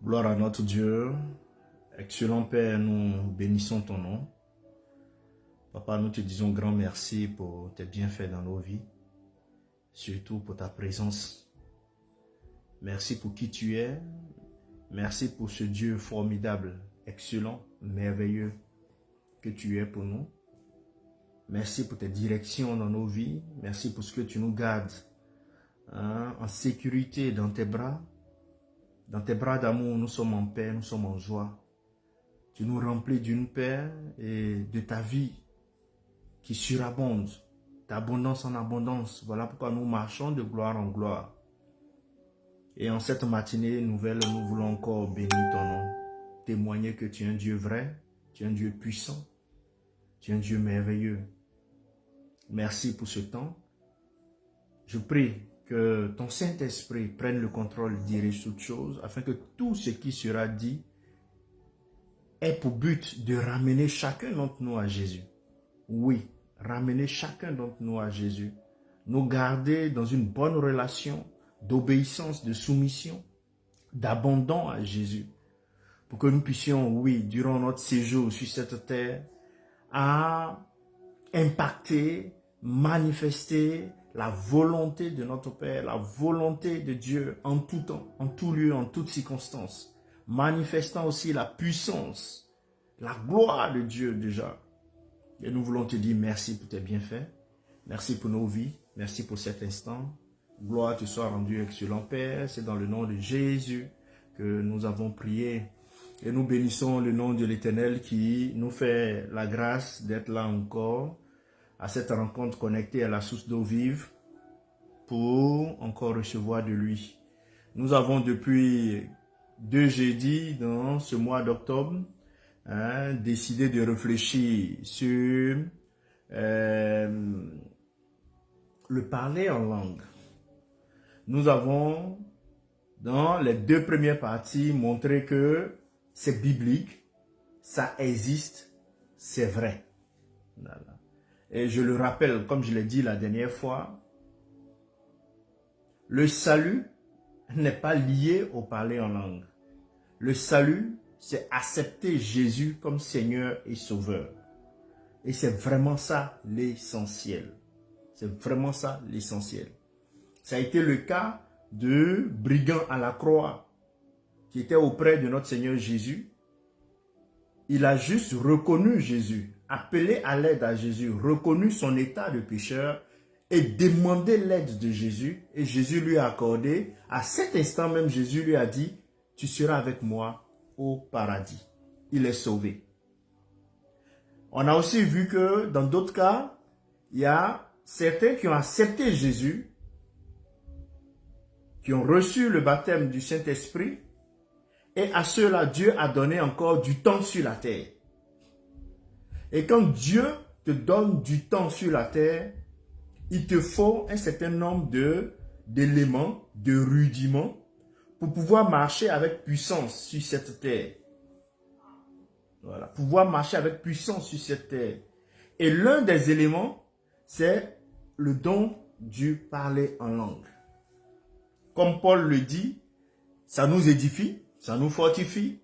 Gloire à notre Dieu. Excellent Père, nous bénissons ton nom. Papa, nous te disons grand merci pour tes bienfaits dans nos vies, surtout pour ta présence. Merci pour qui tu es. Merci pour ce Dieu formidable, excellent, merveilleux que tu es pour nous. Merci pour tes directions dans nos vies. Merci pour ce que tu nous gardes en sécurité dans tes bras. Dans tes bras d'amour, nous sommes en paix, nous sommes en joie. Tu nous remplis d'une paix et de ta vie qui surabonde, d'abondance en abondance. Voilà pourquoi nous marchons de gloire en gloire. Et en cette matinée nouvelle, nous voulons encore bénir ton nom, témoigner que tu es un Dieu vrai, tu es un Dieu puissant, tu es un Dieu merveilleux. Merci pour ce temps. Je prie que ton Saint-Esprit prenne le contrôle, dirige toutes choses, afin que tout ce qui sera dit ait pour but de ramener chacun d'entre nous à Jésus. Oui, ramener chacun d'entre nous à Jésus. Nous garder dans une bonne relation d'obéissance, de soumission, d'abandon à Jésus. Pour que nous puissions, oui, durant notre séjour sur cette terre, à impacter, manifester la volonté de notre Père, la volonté de Dieu en tout temps, en tout lieu, en toutes circonstances, manifestant aussi la puissance, la gloire de Dieu déjà. Et nous voulons te dire merci pour tes bienfaits, merci pour nos vies, merci pour cet instant. Gloire te soit rendue, excellent Père, c'est dans le nom de Jésus que nous avons prié. Et nous bénissons le nom de l'Éternel qui nous fait la grâce d'être là encore, à cette rencontre connectée à la source d'eau vive pour encore recevoir de lui. Nous avons depuis 2 jeudis dans ce mois d'octobre décidé de réfléchir sur le parler en langue. Nous avons dans les 2 premières parties montré que c'est biblique, ça existe, c'est vrai. Voilà. Et je le rappelle, comme je l'ai dit la dernière fois, le salut n'est pas lié au parler en langue. Le salut, c'est accepter Jésus comme Seigneur et Sauveur. Et c'est vraiment ça l'essentiel. C'est vraiment ça l'essentiel. Ça a été le cas de brigand à la croix qui était auprès de notre Seigneur Jésus. Il a juste reconnu Jésus, appelé à l'aide à Jésus, reconnu son état de pécheur et demandé l'aide de Jésus. Et Jésus lui a accordé, à cet instant même, Jésus lui a dit, tu seras avec moi au paradis. Il est sauvé. On a aussi vu que dans d'autres cas, il y a certains qui ont accepté Jésus, qui ont reçu le baptême du Saint-Esprit, et à ceux-là, Dieu a donné encore du temps sur la terre. Et quand Dieu te donne du temps sur la terre, il te faut un certain nombre d'éléments, de rudiments, pour pouvoir marcher avec puissance sur cette terre. Voilà, pouvoir marcher avec puissance sur cette terre. Et l'un des éléments, c'est le don du parler en langue. Comme Paul le dit, ça nous édifie, ça nous fortifie.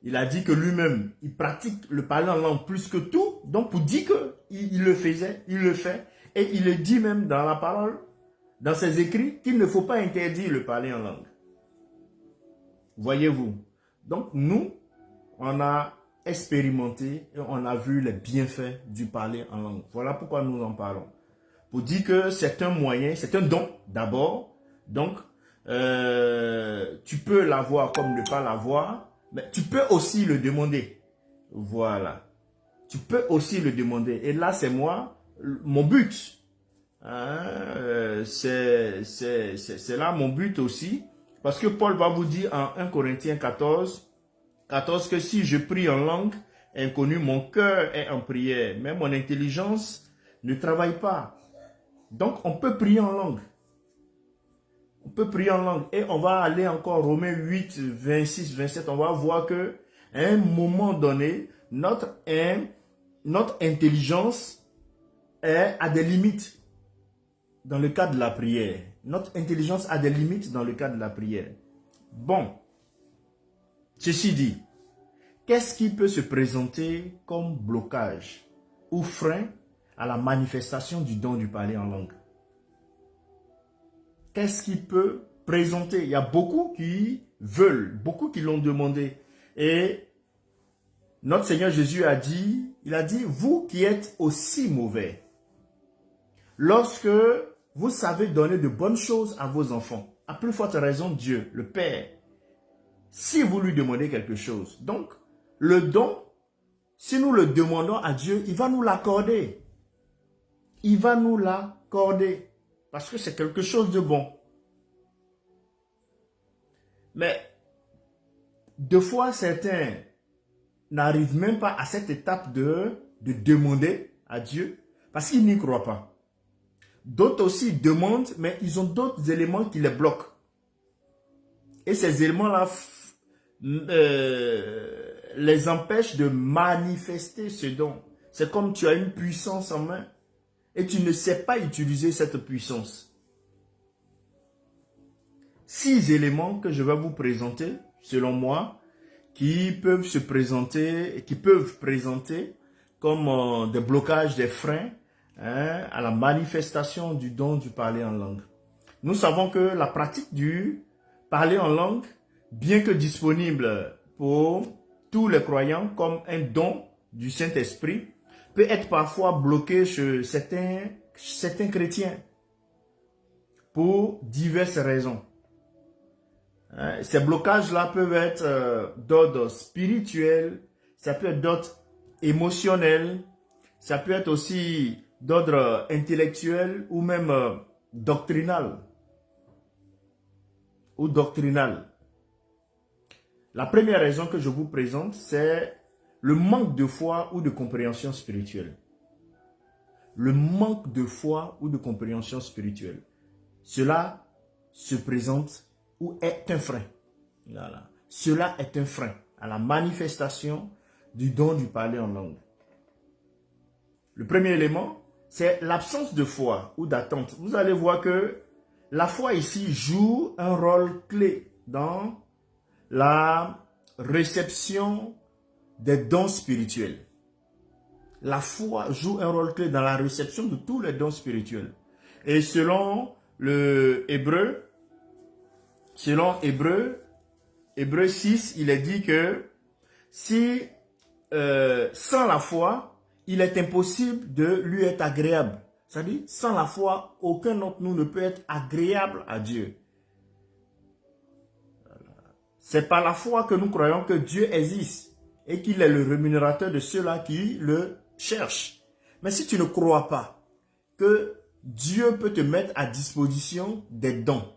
Il a dit que lui-même, il pratique le parler en langue plus que tout. Donc, pour dire qu'il le faisait, il le fait. Et il le dit même dans la parole, dans ses écrits, qu'il ne faut pas interdire le parler en langue. Voyez-vous. Donc, nous, on a expérimenté et on a vu les bienfaits du parler en langue. Voilà pourquoi nous en parlons. Pour dire que c'est un moyen, c'est un don d'abord. Donc, tu peux l'avoir comme ne pas l'avoir, mais tu peux aussi le demander. Voilà. Tu peux aussi le demander. Et là, c'est moi, mon but. C'est là mon but aussi. Parce que Paul va vous dire en 1 Corinthiens 14 que si je prie en langue inconnue, mon cœur est en prière, mais mon intelligence ne travaille pas. Donc, on peut prier en langue. On peut prier en langue. Et on va aller encore Romains 8, 26, 27. On va voir que à un moment donné, notre intelligence a des limites dans le cadre de la prière. Notre intelligence a des limites dans le cadre de la prière. Bon. Ceci dit, qu'est-ce qui peut se présenter comme blocage ou frein à la manifestation du don du parler en langue? Qu'est-ce qui peut présenter? Il y a beaucoup qui veulent, beaucoup qui l'ont demandé. Et notre Seigneur Jésus a dit, il a dit, vous qui êtes aussi mauvais, lorsque vous savez donner de bonnes choses à vos enfants, à plus forte raison Dieu, le Père, si vous lui demandez quelque chose. Donc, le don, si nous le demandons à Dieu, il va nous l'accorder. Il va nous l'accorder. Parce que c'est quelque chose de bon. Mais, deux fois, certains n'arrivent même pas à cette étape de demander à Dieu parce qu'ils n'y croient pas. D'autres aussi demandent, mais ils ont d'autres éléments qui les bloquent. Et ces éléments-là les empêchent de manifester ce don. C'est comme tu as une puissance en main et tu ne sais pas utiliser cette puissance. 6 éléments que je vais vous présenter, selon moi, qui peuvent se présenter, qui peuvent présenter comme des blocages, des freins à la manifestation du don du parler en langue. Nous savons que la pratique du parler en langue, bien que disponible pour tous les croyants comme un don du Saint-Esprit, peut être parfois bloqué chez certains chrétiens pour diverses raisons. Ces blocages-là peuvent être d'ordre spirituel, ça peut être d'ordre émotionnel, ça peut être aussi d'ordre intellectuel ou même doctrinal. La première raison que je vous présente, c'est le manque de foi ou de compréhension spirituelle. Le manque de foi ou de compréhension spirituelle. Cela se présente ou est un frein. Voilà. Cela est un frein à la manifestation du don du parler en langue. Le premier élément, c'est l'absence de foi ou d'attente. Vous allez voir que la foi ici joue un rôle clé dans la réception des dons spirituels. La foi joue un rôle clé dans la réception de tous les dons spirituels. Et selon Hébreu 6, il est dit que si sans la foi, il est impossible de lui être agréable. C'est-à-dire, sans la foi, aucun d'entre nous ne peut être agréable à Dieu. C'est par la foi que nous croyons que Dieu existe et qu'il est le rémunérateur de ceux-là qui le cherchent. Mais si tu ne crois pas que Dieu peut te mettre à disposition des dons,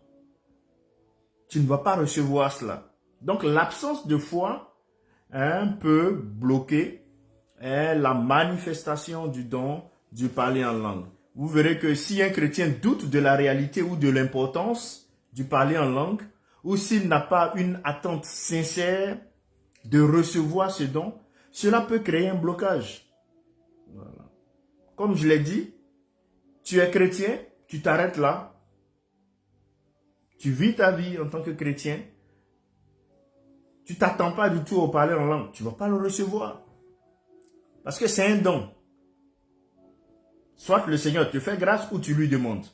tu ne vas pas recevoir cela. Donc l'absence de foi peut bloquer la manifestation du don du parler en langue. Vous verrez que si un chrétien doute de la réalité ou de l'importance du parler en langue, ou s'il n'a pas une attente sincère de recevoir ce don, cela peut créer un blocage. Voilà. Comme je l'ai dit, tu es chrétien, tu t'arrêtes là, tu vis ta vie en tant que chrétien, tu ne t'attends pas du tout au parler en langue, tu ne vas pas le recevoir. Parce que c'est un don. Soit le Seigneur te fait grâce ou tu lui demandes.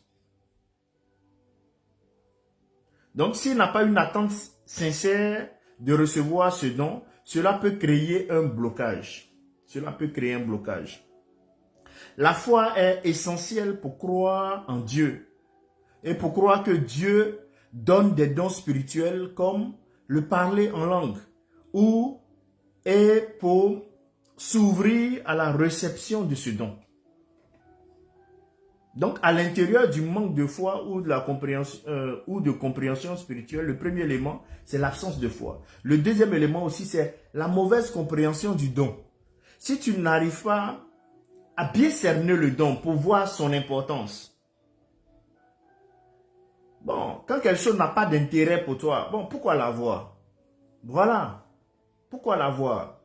Donc, s'il n'a pas une attente sincère de recevoir ce don, cela peut créer un blocage. Cela peut créer un blocage. La foi est essentielle pour croire en Dieu et pour croire que Dieu donne des dons spirituels comme le parler en langue et pour s'ouvrir à la réception de ce don. Donc, à l'intérieur du manque de foi ou de compréhension spirituelle, le premier élément, c'est l'absence de foi. Le deuxième élément aussi, c'est la mauvaise compréhension du don. Si tu n'arrives pas à bien cerner le don pour voir son importance, bon, quand quelque chose n'a pas d'intérêt pour toi, bon, pourquoi l'avoir? Voilà. Pourquoi l'avoir?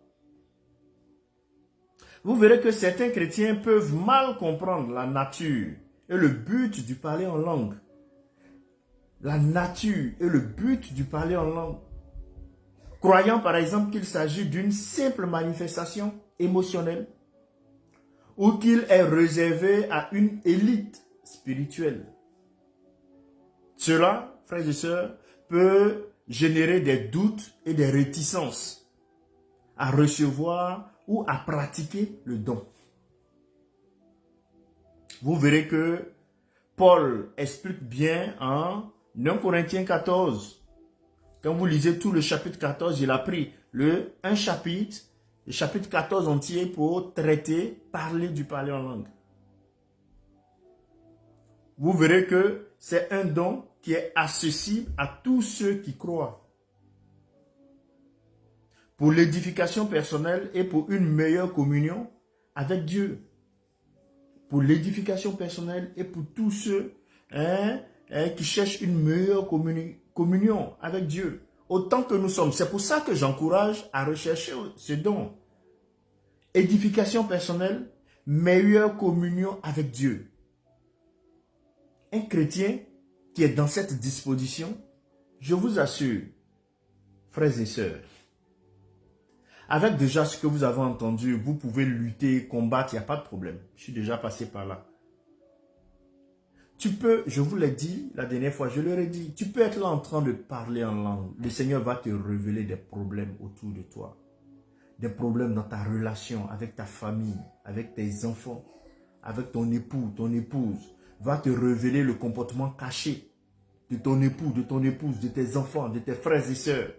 Vous verrez que certains chrétiens peuvent mal comprendre la nature et le but du parler en langue. La nature et le but du parler en langue. croyant par exemple qu'il s'agit d'une simple manifestation émotionnelle ou qu'il est réservé à une élite spirituelle. Cela, frères et sœurs, peut générer des doutes et des réticences à recevoir ou à pratiquer le don. Vous verrez que Paul explique bien en 1 Corinthiens 14. Quand vous lisez tout le chapitre 14, il a pris le chapitre 14 entier pour parler en langue. Vous verrez que c'est un don qui est accessible à tous ceux qui croient. Pour l'édification personnelle et pour une meilleure communion avec Dieu. Pour l'édification personnelle et pour tous ceux qui cherchent une meilleure communion avec Dieu. Autant que nous sommes. C'est pour ça que j'encourage à rechercher ce don. Édification personnelle, meilleure communion avec Dieu. Un chrétien qui est dans cette disposition, je vous assure, frères et sœurs, avec déjà ce que vous avez entendu, vous pouvez lutter, combattre, il n'y a pas de problème. Je suis déjà passé par là. Tu peux, je vous l'ai dit la dernière fois, je leur ai dit, tu peux être là en train de parler en langue. Le Seigneur va te révéler des problèmes autour de toi. Des problèmes dans ta relation avec ta famille, avec tes enfants, avec ton époux, ton épouse. Va te révéler le comportement caché de ton époux, de ton épouse, de tes enfants, de tes frères et sœurs.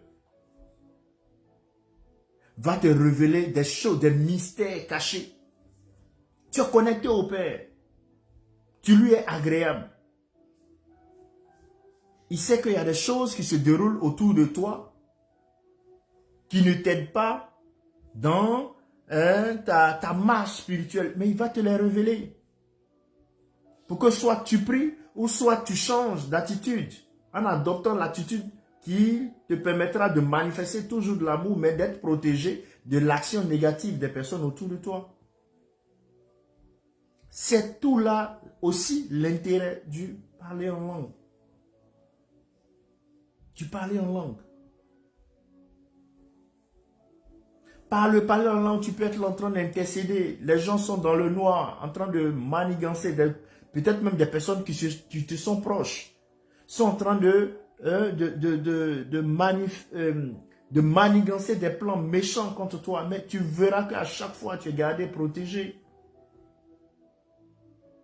Va te révéler des choses, des mystères cachés. Tu es connecté au Père. Tu lui es agréable. Il sait qu'il y a des choses qui se déroulent autour de toi qui ne t'aident pas dans ta marche spirituelle. Mais il va te les révéler. Pour que soit tu pries ou soit tu changes d'attitude en adoptant l'attitude qui te permettra de manifester toujours de l'amour, mais d'être protégé de l'action négative des personnes autour de toi. C'est tout là aussi l'intérêt du parler en langue. Du parler en langue. Par le parler en langue, tu peux être en train d'intercéder. Les gens sont dans le noir, en train de manigancer. Peut-être même des personnes qui te sont proches sont en train de manigancer des plans méchants contre toi. Mais tu verras qu'à chaque fois, tu es gardé, protégé.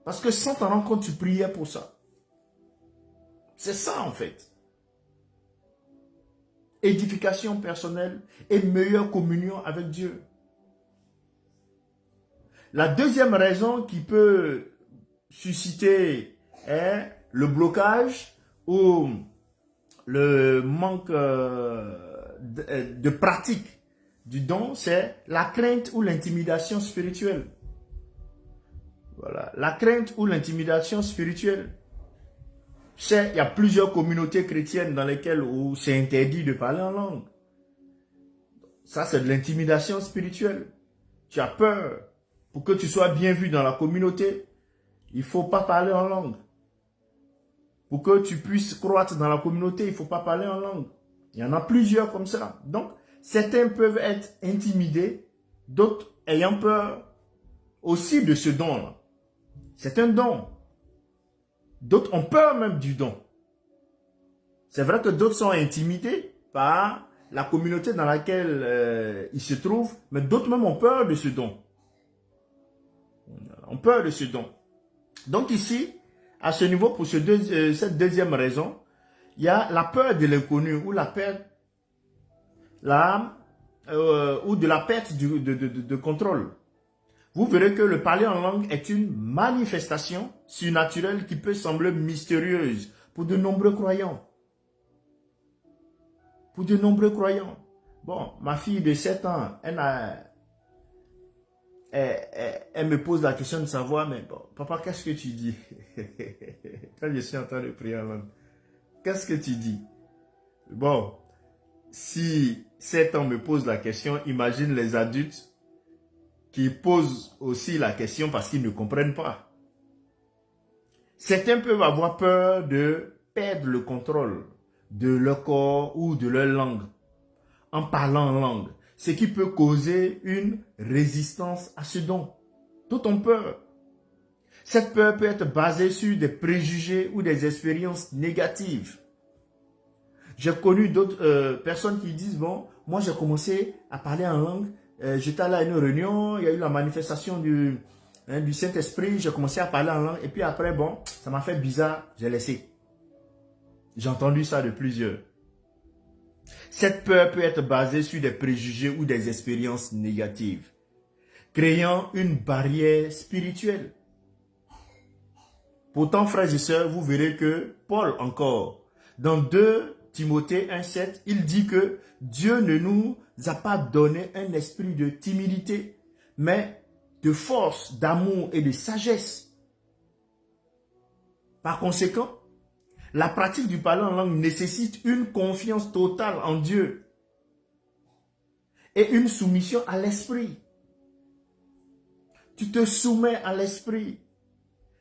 Parce que sans t'en rendre compte, tu priais pour ça. C'est ça en fait. Édification personnelle et meilleure communion avec Dieu. La deuxième raison qui peut susciter le blocage ou le manque de pratique du don, c'est la crainte ou l'intimidation spirituelle. Voilà, la crainte ou l'intimidation spirituelle. Il y a plusieurs communautés chrétiennes dans lesquelles c'est interdit de parler en langue. Ça, c'est de l'intimidation spirituelle. Tu as peur. Pour que tu sois bien vu dans la communauté, il ne faut pas parler en langue. Pour que tu puisses croître dans la communauté, il ne faut pas parler en langue. Il y en a plusieurs comme ça. Donc, certains peuvent être intimidés, d'autres ayant peur aussi de ce don-là. C'est un don. D'autres ont peur même du don. C'est vrai que d'autres sont intimidés par la communauté dans laquelle ils se trouvent, mais d'autres même ont peur de ce don. Ont peur de ce don. Donc ici, à ce niveau, pour cette deuxième raison, il y a la peur de l'inconnu ou la perte, ou de la perte de contrôle. Vous verrez que le parler en langue est une manifestation surnaturelle qui peut sembler mystérieuse pour de nombreux croyants. Pour de nombreux croyants. Bon, ma fille de 7 ans, elle me pose la question de savoir, mais bon, papa, qu'est-ce que tu dis? Quand je suis en train de prier en langue, qu'est-ce que tu dis? Bon, si 7 ans me pose la question, imagine les adultes qui posent aussi la question parce qu'ils ne comprennent pas. Certains peuvent avoir peur de perdre le contrôle de leur corps ou de leur langue en parlant en langue, ce qui peut causer une résistance à ce don. Tout en peur. Cette peur peut être basée sur des préjugés ou des expériences négatives. J'ai connu d'autres personnes qui disent, bon, moi j'ai commencé à parler en langue, j'étais allé à une réunion, il y a eu la manifestation du Saint-Esprit, j'ai commencé à parler en langue, et puis après, bon, ça m'a fait bizarre, j'ai laissé. J'ai entendu ça de plusieurs. Cette peur peut être basée sur des préjugés ou des expériences négatives, créant une barrière spirituelle. Pourtant, frères et sœurs, vous verrez que Paul encore, dans 2 Timothée 1,7, il dit que Dieu ne nous a pas donné un esprit de timidité, mais de force, d'amour et de sagesse. Par conséquent, la pratique du parler en langue nécessite une confiance totale en Dieu et une soumission à l'esprit. Tu te soumets à l'esprit.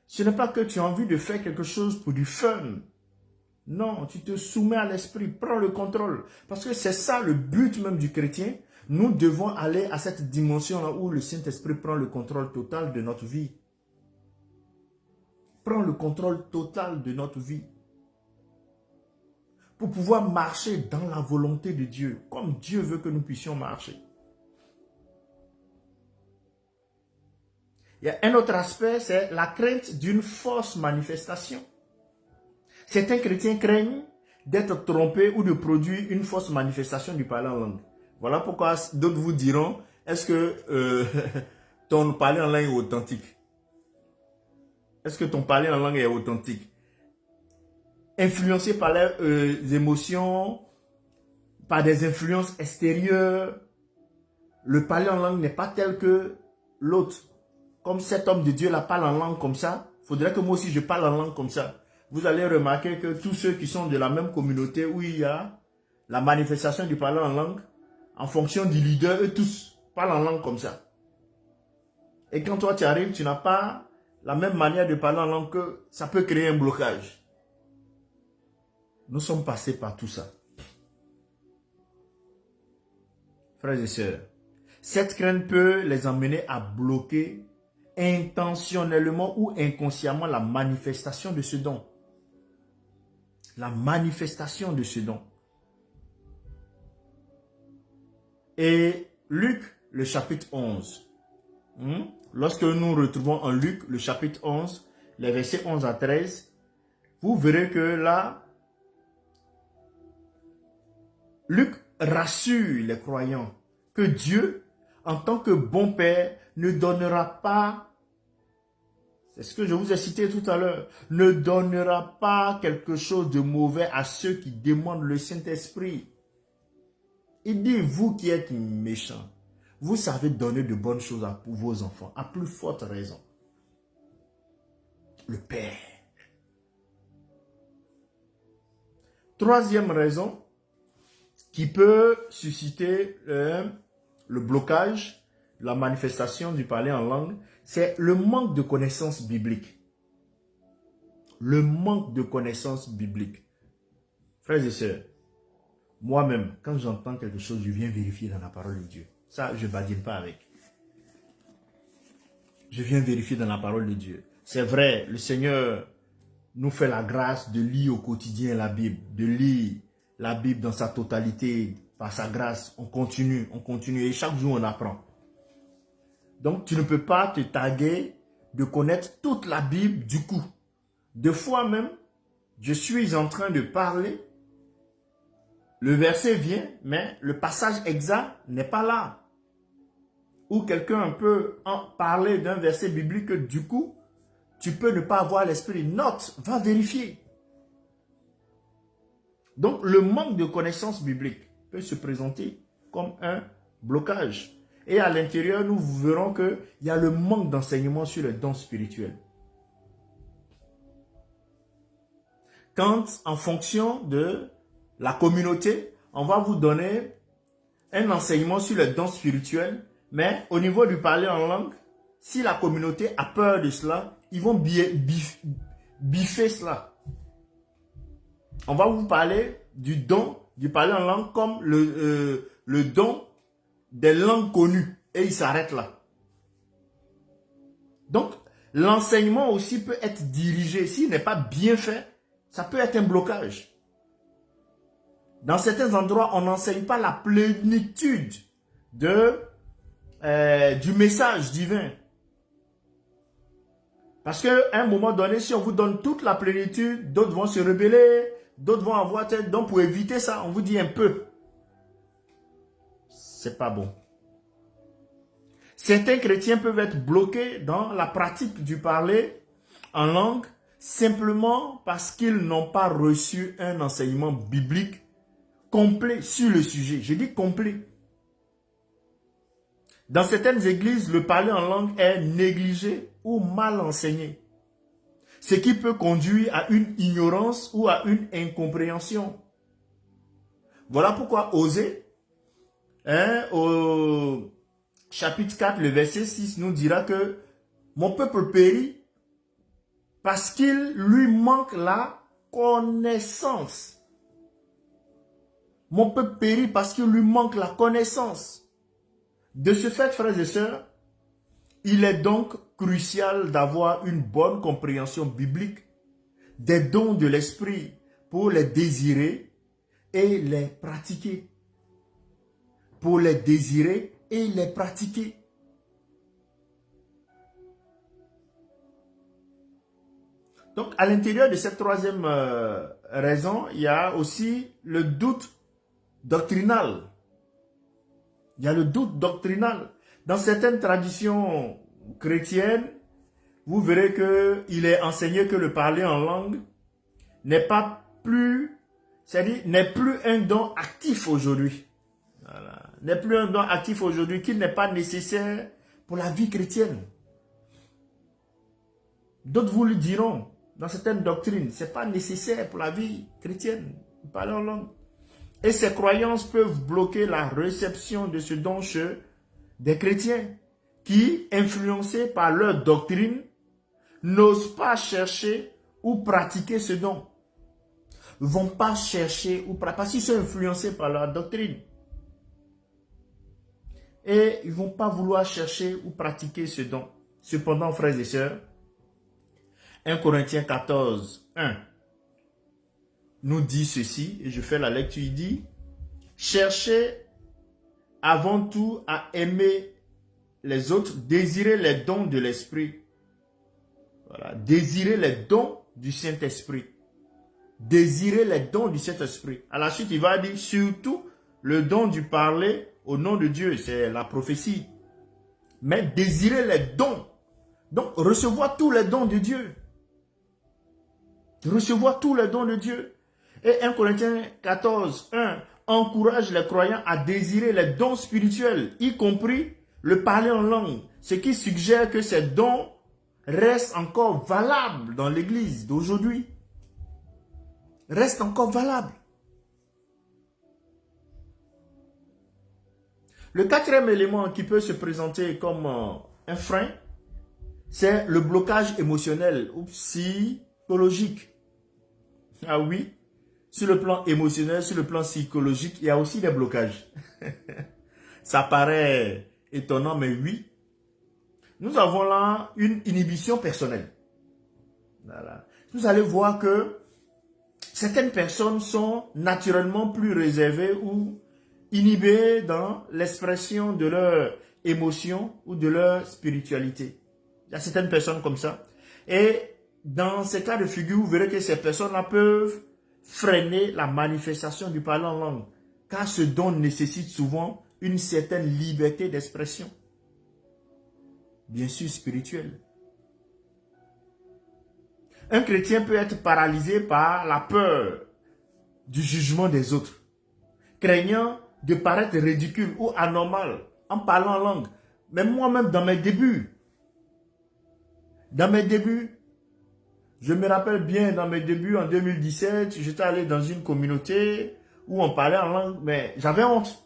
Ce n'est pas que tu as envie de faire quelque chose pour du fun. Non, tu te soumets à l'esprit, prends le contrôle. Parce que c'est ça le but même du chrétien. Nous devons aller à cette dimension-là où le Saint-Esprit prend le contrôle total de notre vie. Prend le contrôle total de notre vie. Pour pouvoir marcher dans la volonté de Dieu, comme Dieu veut que nous puissions marcher. Il y a un autre aspect, c'est la crainte d'une fausse manifestation. Certains chrétiens craignent d'être trompés ou de produire une fausse manifestation du parler en langue. Voilà pourquoi d'autres vous diront, est-ce que ton parler en langue est authentique? Est-ce que ton parler en langue est authentique? Influencé par les émotions, par des influences extérieures, le parler en langue n'est pas tel que l'autre. Comme cet homme de Dieu la parle en langue comme ça, il faudrait que moi aussi je parle en langue comme ça. Vous allez remarquer que tous ceux qui sont de la même communauté où il y a la manifestation du parler en langue, en fonction du leader, eux tous parlent en langue comme ça. Et quand toi tu arrives, tu n'as pas la même manière de parler en langue, que ça peut créer un blocage. Nous sommes passés par tout ça. Frères et sœurs, cette crainte peut les emmener à bloquer intentionnellement ou inconsciemment la manifestation de ce don. La manifestation de ce don. Et Luc, le chapitre 11. Lorsque nous retrouvons en Luc, le chapitre 11, les versets 11 à 13, vous verrez que là, Luc rassure les croyants que Dieu, en tant que bon Père, ne donnera pas, c'est ce que je vous ai cité tout à l'heure, ne donnera pas quelque chose de mauvais à ceux qui demandent le Saint-Esprit. Il dit, vous qui êtes méchants, vous savez donner de bonnes choses à vos enfants, à plus forte raison. Le Père. Troisième raison qui peut susciter le blocage, la manifestation du parler en langue, c'est le manque de connaissances bibliques. Le manque de connaissances bibliques. Frères et sœurs, moi-même, quand j'entends quelque chose, je viens vérifier dans la parole de Dieu. Ça, je ne badine pas avec. Je viens vérifier dans la parole de Dieu. C'est vrai, le Seigneur nous fait la grâce de lire au quotidien la Bible, de lire la Bible dans sa totalité, par sa grâce. On continue, et chaque jour on apprend. Donc, tu ne peux pas te targuer de connaître toute la Bible du coup. Des fois même, je suis en train de parler, le verset vient, mais le passage exact n'est pas là. Ou quelqu'un peut en parler d'un verset biblique que du coup, tu peux ne pas avoir l'esprit. Note, va vérifier. Donc, le manque de connaissances bibliques peut se présenter comme un blocage. Et à l'intérieur, nous verrons qu'il y a le manque d'enseignement sur les dons spirituels. Quand, en fonction de la communauté, on va vous donner un enseignement sur les dons spirituels, mais au niveau du parler en langue, si la communauté a peur de cela, ils vont biffer cela. On va vous parler du don du parler en langue comme le don des langues connues. Et il s'arrête là. Donc, l'enseignement aussi peut être dirigé. S'il n'est pas bien fait, ça peut être un blocage. Dans certains endroits, on n'enseigne pas la plénitude du message divin. Parce qu'à un moment donné, si on vous donne toute la plénitude, d'autres vont se rebeller, d'autres vont avoir tête. Donc, pour éviter ça, on vous dit un peu. C'est pas bon. Certains chrétiens peuvent être bloqués dans la pratique du parler en langue simplement parce qu'ils n'ont pas reçu un enseignement biblique complet sur le sujet. Je dis complet. Dans certaines églises, le parler en langue est négligé ou mal enseigné, ce qui peut conduire à une ignorance ou à une incompréhension. Voilà pourquoi Osée, au chapitre 4, le verset 6 nous dira que mon peuple périt parce qu'il lui manque la connaissance. Mon peuple périt parce qu'il lui manque la connaissance. De ce fait, frères et sœurs, il est donc crucial d'avoir une bonne compréhension biblique des dons de l'esprit pour les désirer et les pratiquer. Pour les désirer et les pratiquer. Donc, à l'intérieur de cette troisième raison, il y a aussi le doute doctrinal. Il y a le doute doctrinal. Dans certaines traditions chrétiennes, vous verrez qu'il est enseigné que le parler en langue n'est pas plus, c'est-à-dire n'est plus un don actif aujourd'hui. Voilà. N'est plus un don actif aujourd'hui, qu'il n'est pas nécessaire pour la vie chrétienne. D'autres vous le diront, dans certaines doctrines, ce n'est pas nécessaire pour la vie chrétienne, de parler en langue. Et ces croyances peuvent bloquer la réception de ce don chez des chrétiens qui, influencés par leur doctrine, n'osent pas chercher ou pratiquer ce don. Ne vont pas chercher ou pratiquer, parce qu'ils sont influencés par leur doctrine. Et ils ne vont pas vouloir chercher ou pratiquer ce don. Cependant, frères et sœurs, 1 Corinthiens 14, 1 nous dit ceci, et je fais la lecture, il dit, cherchez avant tout à aimer les autres, désirez les dons de l'esprit. Voilà, désirez les dons du Saint-Esprit. Désirez les dons du Saint-Esprit. À la suite, il va dire, surtout le don du parler au nom de Dieu, c'est la prophétie. Mais désirez les dons. Donc, recevoir tous les dons de Dieu. Recevoir tous les dons de Dieu. Et 1 Corinthiens 14, 1 encourage les croyants à désirer les dons spirituels, y compris le parler en langue, ce qui suggère que ces dons restent encore valables dans l'église d'aujourd'hui. Restent encore valables. Le quatrième élément qui peut se présenter comme un frein, c'est le blocage émotionnel ou psychologique. Ah oui, sur le plan émotionnel, sur le plan psychologique, il y a aussi des blocages. Ça paraît étonnant, mais oui. Nous avons là une inhibition personnelle. Voilà. Vous allez voir que certaines personnes sont naturellement plus réservées ou inhibées dans l'expression de leurs émotions ou de leur spiritualité. Il y a certaines personnes comme ça. Et dans ces cas de figure, vous verrez que ces personnes-là peuvent freiner la manifestation du parler en langue, car ce don nécessite souvent une certaine liberté d'expression, bien sûr spirituelle. Un chrétien peut être paralysé par la peur du jugement des autres, craignant de paraître ridicule ou anormal en parlant en langue. Même moi-même, dans mes débuts, je me rappelle bien, dans mes débuts en 2017, j'étais allé dans une communauté où on parlait en langue, mais j'avais honte.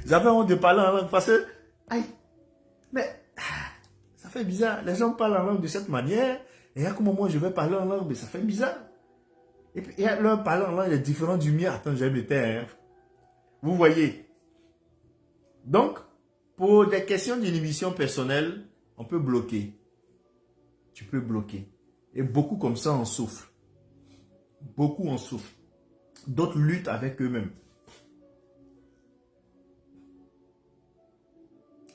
J'avais honte de parler en langue parce que, aïe, mais ça fait bizarre. Les gens parlent en langue de cette manière, et à quel moment je vais parler en langue, mais ça fait bizarre. Et puis, leur parler en langue est différent du mien. Attends, j'aime le terme. Hein. Vous voyez. Donc, pour des questions d'inhibition personnelle, on peut bloquer. Tu peux bloquer. Et beaucoup comme ça en souffrent. Beaucoup en souffrent. D'autres luttent avec eux-mêmes.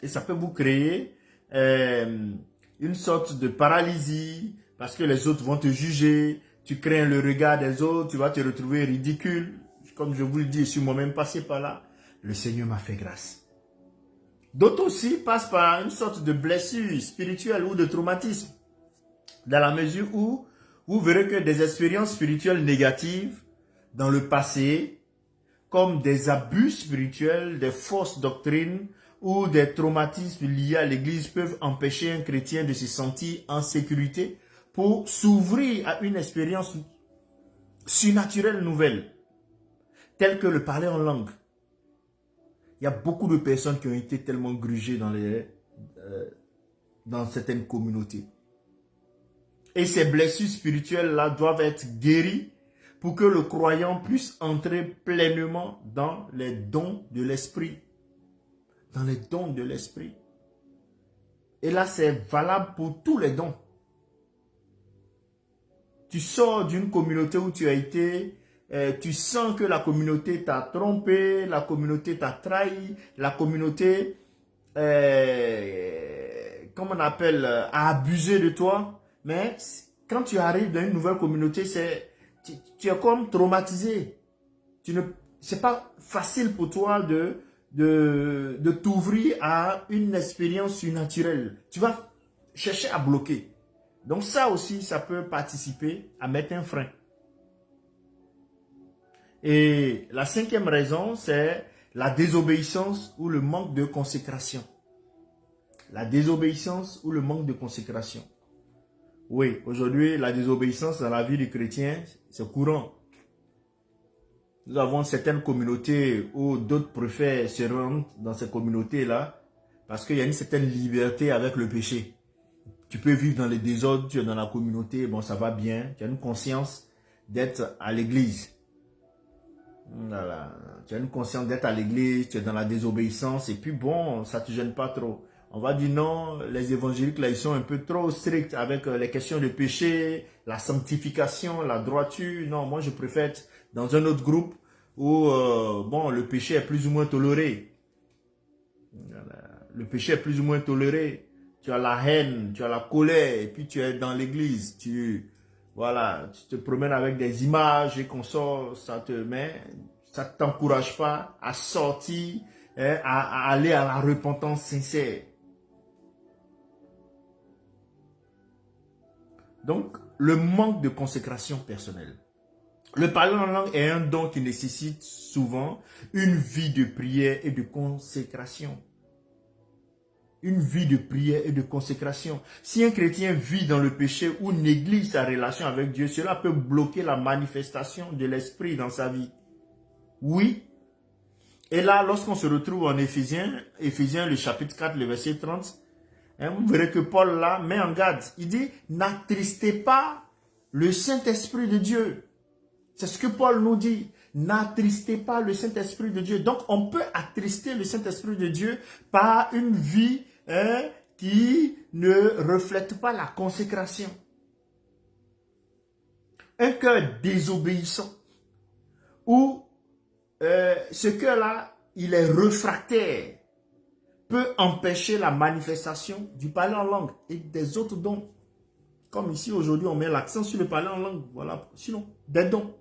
Et ça peut vous créer une sorte de paralysie parce que les autres vont te juger. Tu crains le regard des autres. Tu vas te retrouver ridicule. Comme je vous le dis, je suis moi-même passé par là. Le Seigneur m'a fait grâce. D'autres aussi passent par une sorte de blessure spirituelle ou de traumatisme. Dans la mesure où vous verrez que des expériences spirituelles négatives dans le passé, comme des abus spirituels, des fausses doctrines ou des traumatismes liés à l'église peuvent empêcher un chrétien de se sentir en sécurité pour s'ouvrir à une expérience surnaturelle nouvelle, telle que le parler en langue. Il y a beaucoup de personnes qui ont été tellement grugées dans certaines communautés. Et ces blessures spirituelles-là doivent être guéries pour que le croyant puisse entrer pleinement dans les dons de l'esprit. Dans les dons de l'esprit. Et là, c'est valable pour tous les dons. Tu sors d'une communauté où tu as été, tu sens que la communauté t'a trompé, la communauté t'a trahi, la communauté, comment on appelle, a abusé de toi. Mais quand tu arrives dans une nouvelle communauté, tu es comme traumatisé. C'est pas facile pour toi de t'ouvrir à une expérience surnaturelle. Tu vas chercher à bloquer. Donc ça aussi, ça peut participer à mettre un frein. Et la cinquième raison, c'est la désobéissance ou le manque de consécration. La désobéissance ou le manque de consécration. Oui, aujourd'hui, la désobéissance dans la vie du chrétien, c'est courant. Nous avons certaines communautés où d'autres préfèrent se rendre dans ces communautés-là parce qu'il y a une certaine liberté avec le péché. Tu peux vivre dans les désordres, tu es dans la communauté, bon, ça va bien. Tu as une conscience d'être à l'église. Voilà. Tu as une conscience d'être à l'église, tu es dans la désobéissance et puis bon, ça ne te gêne pas trop. On va dire non, les évangéliques là, ils sont un peu trop stricts avec les questions de péché, la sanctification, la droiture. Non, moi je préfère être dans un autre groupe où bon, le péché est plus ou moins toléré. Le péché est plus ou moins toléré. Tu as la haine, tu as la colère, et puis tu es dans l'église. Voilà, tu te promènes avec des images et qu'on sort, ça ne t'encourage pas à sortir, à aller à la repentance sincère. Donc, le manque de consécration personnelle. Le parler en langue est un don qui nécessite souvent une vie de prière et de consécration. Une vie de prière et de consécration. Si un chrétien vit dans le péché ou néglige sa relation avec Dieu, cela peut bloquer la manifestation de l'esprit dans sa vie. Oui. Et là, lorsqu'on se retrouve en Éphésiens le chapitre 4, le verset 30, vous verrez que Paul là met en garde. Il dit, n'attristez pas le Saint-Esprit de Dieu. C'est ce que Paul nous dit. N'attristez pas le Saint-Esprit de Dieu. Donc, on peut attrister le Saint-Esprit de Dieu par une vie qui ne reflète pas la consécration. Un cœur désobéissant ou ce cœur-là, il est réfractaire, peut empêcher la manifestation du parler en langue et des autres dons. Comme ici, aujourd'hui, on met l'accent sur le parler en langue. Voilà, sinon, des dons.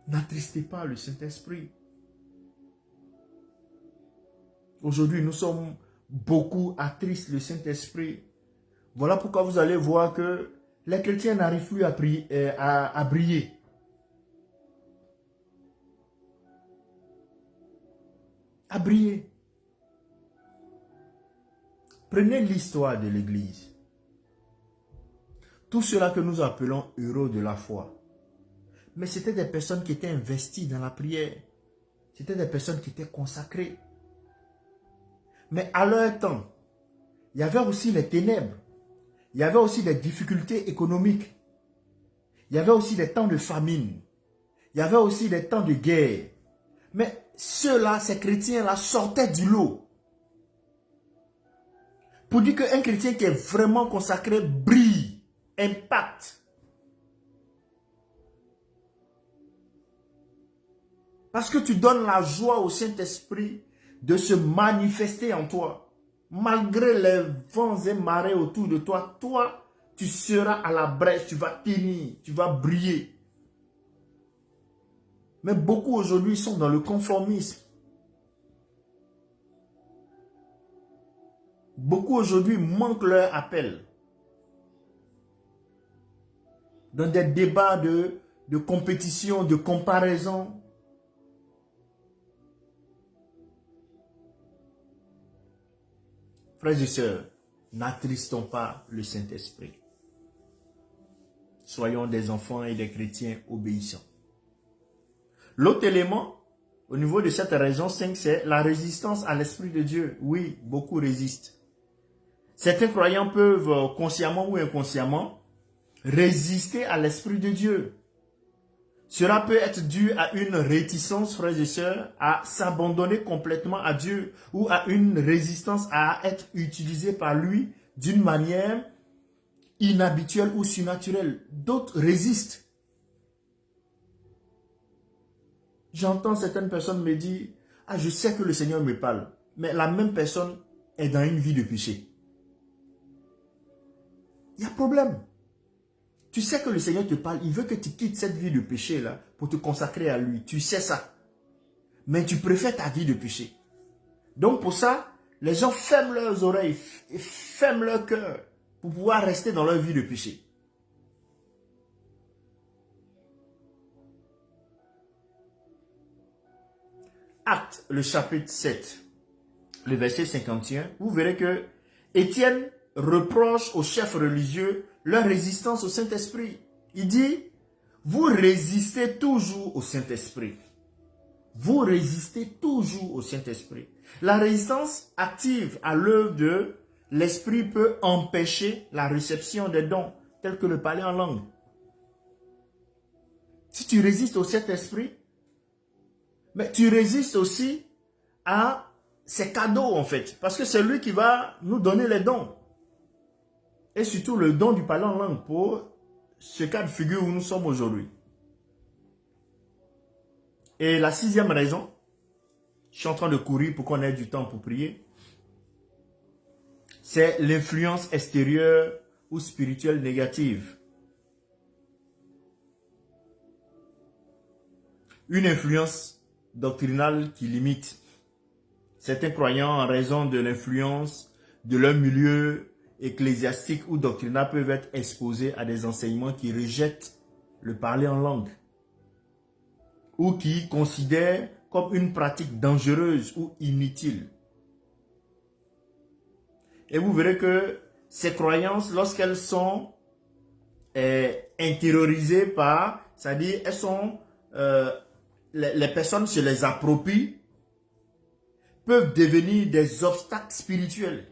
N'attristez pas le Saint-Esprit. Aujourd'hui, nous sommes beaucoup attristés le Saint-Esprit. Voilà pourquoi vous allez voir que les chrétiens n'arrivent plus à briller. À briller. Prenez l'histoire de l'Église. Tout cela que nous appelons héros de la foi. Mais c'était des personnes qui étaient investies dans la prière. C'était des personnes qui étaient consacrées. Mais à leur temps, il y avait aussi les ténèbres. Il y avait aussi des difficultés économiques. Il y avait aussi des temps de famine. Il y avait aussi des temps de guerre. Mais ceux-là, ces chrétiens-là, sortaient du lot. Pour dire qu'un chrétien qui est vraiment consacré brille, impacte. Parce que tu donnes la joie au Saint-Esprit de se manifester en toi. Malgré les vents et marées autour de toi, toi, tu seras à la brèche, tu vas tenir, tu vas briller. Mais beaucoup aujourd'hui sont dans le conformisme. Beaucoup aujourd'hui manquent leur appel. Dans des débats de compétition, de comparaison. Frères et sœurs, n'attristons pas le Saint-Esprit. Soyons des enfants et des chrétiens obéissants. L'autre élément, au niveau de cette raison 5, c'est la résistance à l'Esprit de Dieu. Oui, beaucoup résistent. Certains croyants peuvent, consciemment ou inconsciemment, résister à l'Esprit de Dieu. Cela peut être dû à une réticence, frères et sœurs, à s'abandonner complètement à Dieu ou à une résistance à être utilisé par lui d'une manière inhabituelle ou surnaturelle. D'autres résistent. J'entends certaines personnes me dire, « Ah, je sais que le Seigneur me parle. » Mais la même personne est dans une vie de péché. Il y a problème. Tu sais que le Seigneur te parle, il veut que tu quittes cette vie de péché-là pour te consacrer à lui. Tu sais ça. Mais tu préfères ta vie de péché. Donc pour ça, les gens ferment leurs oreilles et ferment leur cœur pour pouvoir rester dans leur vie de péché. Actes, le chapitre 7, le verset 51, vous verrez que Étienne reproche aux chefs religieux leur résistance au Saint-Esprit. Il dit, vous résistez toujours au Saint-Esprit. Vous résistez toujours au Saint-Esprit. La résistance active à l'œuvre de l'Esprit peut empêcher la réception des dons, tels que le parler en langue. Si tu résistes au Saint-Esprit, mais tu résistes aussi à ses cadeaux en fait, parce que c'est lui qui va nous donner les dons. Et surtout le don du parler en langue pour ce cas de figure où nous sommes aujourd'hui. Et la 6e raison, je suis en train de courir pour qu'on ait du temps pour prier, c'est l'influence extérieure ou spirituelle négative. Une influence doctrinale qui limite. Certains croyants, en raison de l'influence de leur milieu ecclésiastique ou doctrinal, peuvent être exposés à des enseignements qui rejettent le parler en langue ou qui considèrent comme une pratique dangereuse ou inutile. Et vous verrez que ces croyances, lorsqu'elles sont intériorisées par, c'est-à-dire elles sont, les personnes se les approprient, peuvent devenir des obstacles spirituels.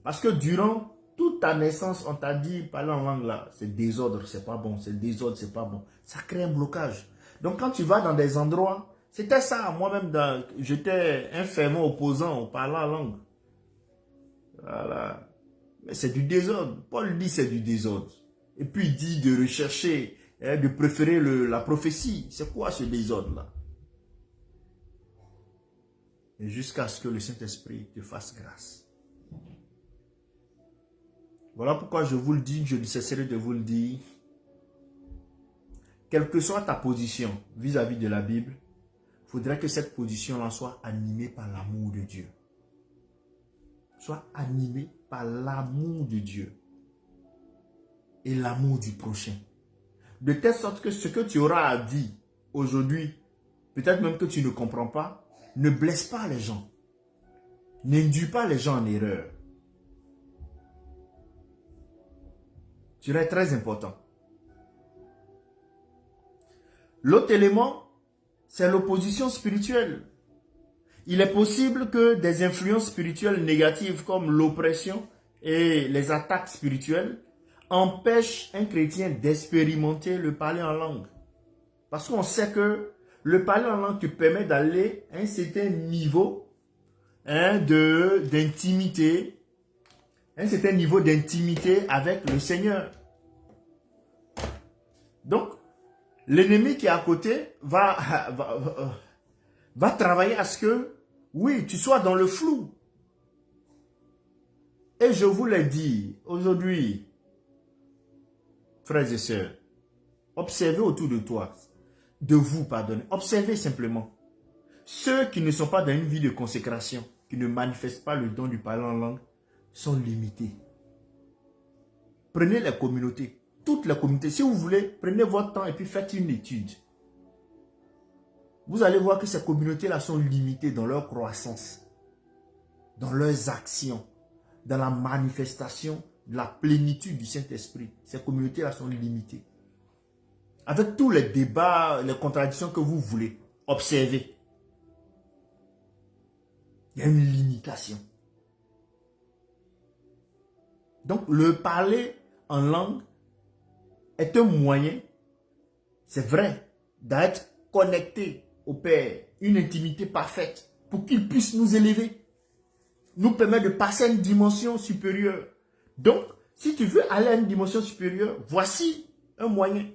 Parce que durant toute ta naissance, on t'a dit, parler en langue là, c'est désordre, c'est pas bon, c'est désordre, c'est pas bon. Ça crée un blocage. Donc quand tu vas dans des endroits, c'était ça, moi-même, j'étais un fervent opposant au parler en langue. Voilà. Mais c'est du désordre. Paul dit c'est du désordre. Et puis il dit de rechercher, de préférer la prophétie. C'est quoi ce désordre-là? Et jusqu'à ce que le Saint-Esprit te fasse grâce. Voilà pourquoi je vous le dis, je ne cesserai de vous le dire. Quelle que soit ta position vis-à-vis de la Bible, il faudrait que cette position-là soit animée par l'amour de Dieu. Soit animée par l'amour de Dieu et l'amour du prochain. De telle sorte que ce que tu auras à dire aujourd'hui, peut-être même que tu ne comprends pas, ne blesse pas les gens. N'induis pas les gens en erreur. C'est très important. L'autre élément, c'est l'opposition spirituelle. Il est possible que des influences spirituelles négatives comme l'oppression et les attaques spirituelles empêche un chrétien d'expérimenter le parler en langue. Parce qu'on sait que le parler en langue te permet d'aller à un certain niveau d'intimité, un certain niveau d'intimité avec le Seigneur. Donc, l'ennemi qui est à côté va travailler à ce que, oui, tu sois dans le flou. Et je vous l'ai dit, aujourd'hui, frères et sœurs, observez autour de toi, observez simplement. Ceux qui ne sont pas dans une vie de consécration, qui ne manifestent pas le don du parler en langue, sont limités. Prenez les communautés, toutes les communautés. Si vous voulez, prenez votre temps et puis faites une étude. Vous allez voir que ces communautés-là sont limitées dans leur croissance, dans leurs actions, dans la manifestation de la plénitude du Saint-Esprit. Ces communautés-là sont limitées. Avec tous les débats, les contradictions que vous voulez, observez. Il y a une limitation. Donc, le parler en langue est un moyen, c'est vrai, d'être connecté au Père, une intimité parfaite, pour qu'il puisse nous élever, nous permettre de passer à une dimension supérieure. Donc, si tu veux aller à une dimension supérieure, voici un moyen.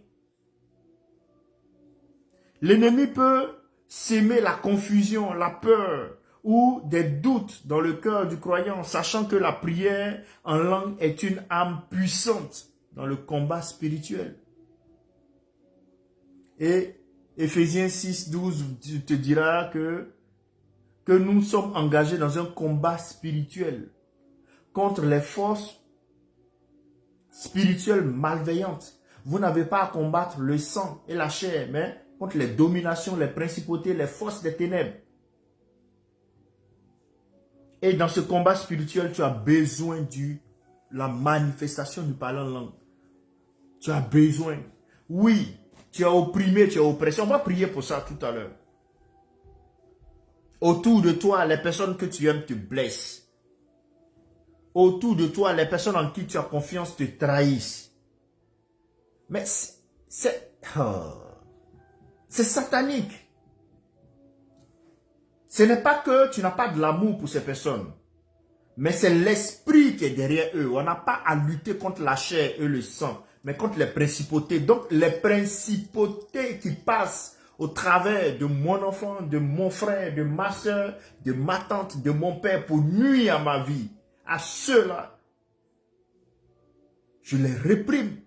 L'ennemi peut s'aimer la confusion, la peur ou des doutes dans le cœur du croyant, sachant que la prière en langue est une arme puissante dans le combat spirituel. Et Éphésiens 6, 12 te dira que nous sommes engagés dans un combat spirituel contre les forces spirituelles malveillantes. Vous n'avez pas à combattre le sang et la chair, mais contre les dominations, les principautés, les forces des ténèbres. Et dans ce combat spirituel, tu as besoin de la manifestation du parler en langue. Tu as besoin. Oui, tu es opprimé, tu es oppressé. On va prier pour ça tout à l'heure. Autour de toi, les personnes que tu aimes te blessent. Autour de toi, les personnes en qui tu as confiance te trahissent. Mais c'est satanique. Ce n'est pas que tu n'as pas de l'amour pour ces personnes, mais c'est l'esprit qui est derrière eux. On n'a pas à lutter contre la chair et le sang, mais contre les principautés. Donc les principautés qui passent au travers de mon enfant, de mon frère, de ma soeur, de ma tante, de mon père pour nuire à ma vie, à ceux-là, je les réprime.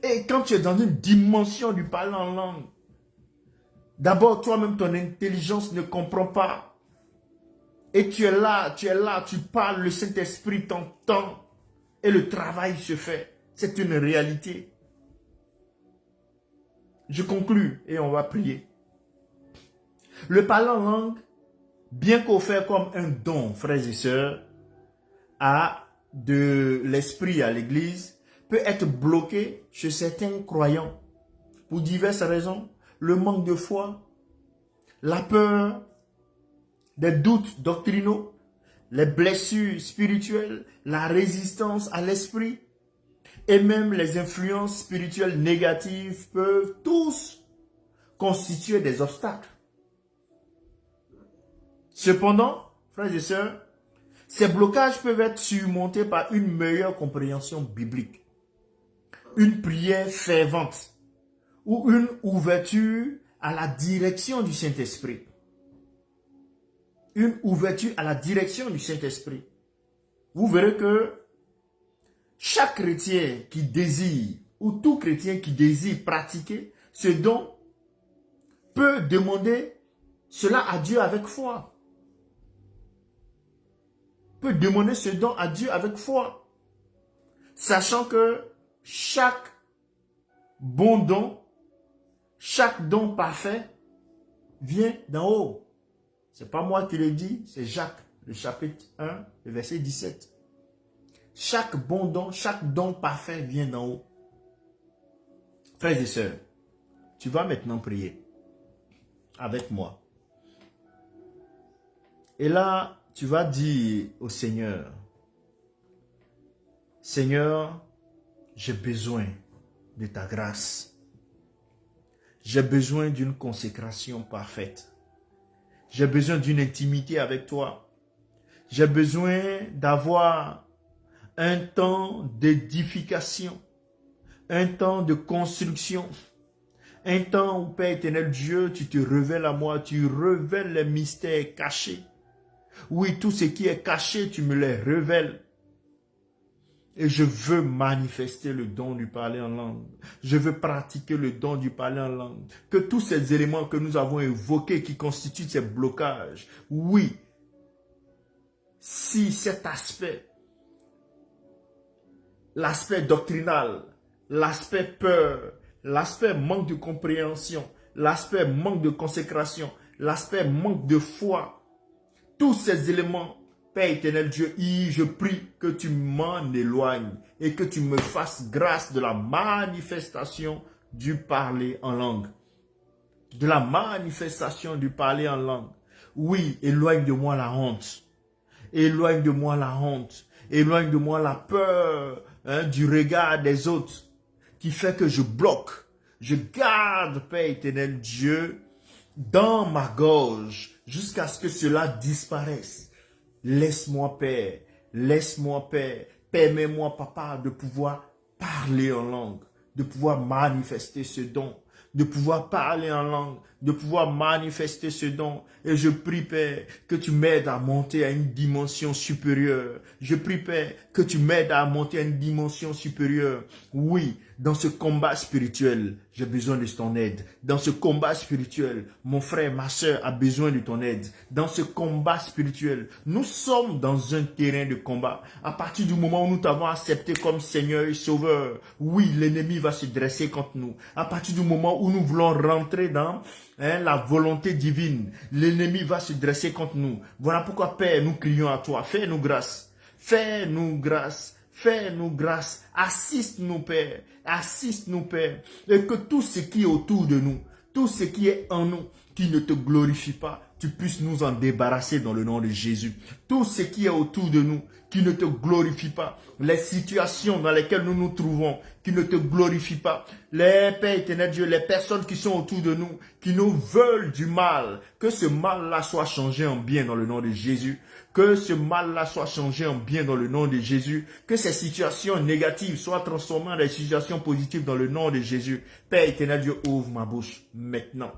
Et quand tu es dans une dimension du parler en langue, d'abord, toi-même, ton intelligence ne comprend pas. Et tu es là, tu parles, le Saint-Esprit t'entend. Et le travail se fait. C'est une réalité. Je conclus et on va prier. Le parler en langue, bien qu'offert comme un don, frères et sœurs, à de l'esprit à l'église, peut être bloqué chez certains croyants. Pour diverses raisons. Le manque de foi, la peur, des doutes doctrinaux, les blessures spirituelles, la résistance à l'esprit et même les influences spirituelles négatives peuvent tous constituer des obstacles. Cependant, frères et sœurs, ces blocages peuvent être surmontés par une meilleure compréhension biblique, une prière fervente ou une ouverture à la direction du Saint-Esprit. Une ouverture à la direction du Saint-Esprit. Vous verrez que chaque chrétien qui désire, ou tout chrétien qui désire pratiquer ce don, peut demander cela à Dieu avec foi. Peut demander ce don à Dieu avec foi. Sachant que chaque bon don, chaque don parfait vient d'en haut. Ce n'est pas moi qui le dis, c'est Jacques, le chapitre 1, le verset 17. Chaque bon don, chaque don parfait vient d'en haut. Frères et sœurs, tu vas maintenant prier avec moi. Et là, tu vas dire au Seigneur, Seigneur, j'ai besoin de ta grâce. J'ai besoin d'une consécration parfaite. J'ai besoin d'une intimité avec toi. J'ai besoin d'avoir un temps d'édification, un temps de construction, un temps où, Père éternel Dieu, tu te révèles à moi, tu révèles les mystères cachés. Oui, tout ce qui est caché, tu me les révèles. Et je veux manifester le don du parler en langue. Je veux pratiquer le don du parler en langue. Que tous ces éléments que nous avons évoqués qui constituent ces blocages, oui, si cet aspect, l'aspect doctrinal, l'aspect peur, l'aspect manque de compréhension, l'aspect manque de consécration, l'aspect manque de foi, tous ces éléments, Père éternel Dieu, je prie que tu m'en éloignes et que tu me fasses grâce de la manifestation du parler en langue. De la manifestation du parler en langue. Oui, éloigne de moi la honte. Éloigne de moi la honte. Éloigne de moi la peur du regard des autres qui fait que je bloque. Je garde, Père éternel Dieu, dans ma gorge jusqu'à ce que cela disparaisse. Laisse-moi, Père, permets-moi, Papa, de pouvoir parler en langue, de pouvoir manifester ce don, de pouvoir parler en langue, de pouvoir manifester ce don. Et je prie, Père, que tu m'aides à monter à une dimension supérieure. Je prie, Père, que tu m'aides à monter à une dimension supérieure. Oui, dans ce combat spirituel, j'ai besoin de ton aide. Dans ce combat spirituel, mon frère, ma soeur a besoin de ton aide. Dans ce combat spirituel, nous sommes dans un terrain de combat. À partir du moment où nous t'avons accepté comme Seigneur et Sauveur, oui, l'ennemi va se dresser contre nous. À partir du moment où nous voulons rentrer dans la volonté divine, l'ennemi va se dresser contre nous. Voilà pourquoi, Père, nous crions à toi. Fais-nous grâce. Fais-nous grâce. Fais-nous grâce. Assiste-nous, Père. Assiste-nous, Père. Et que tout ce qui est autour de nous, tout ce qui est en nous, qui ne te glorifie pas, tu puisses nous en débarrasser dans le nom de Jésus. Tout ce qui est autour de nous, qui ne te glorifie pas, les situations dans lesquelles nous nous trouvons, qui ne te glorifient pas, les Père éternel Dieu, les personnes qui sont autour de nous, qui nous veulent du mal, que ce mal-là soit changé en bien dans le nom de Jésus. Que ce mal-là soit changé en bien dans le nom de Jésus. Que ces situations négatives soient transformées en des situations positives dans le nom de Jésus. Père éternel Dieu, ouvre ma bouche maintenant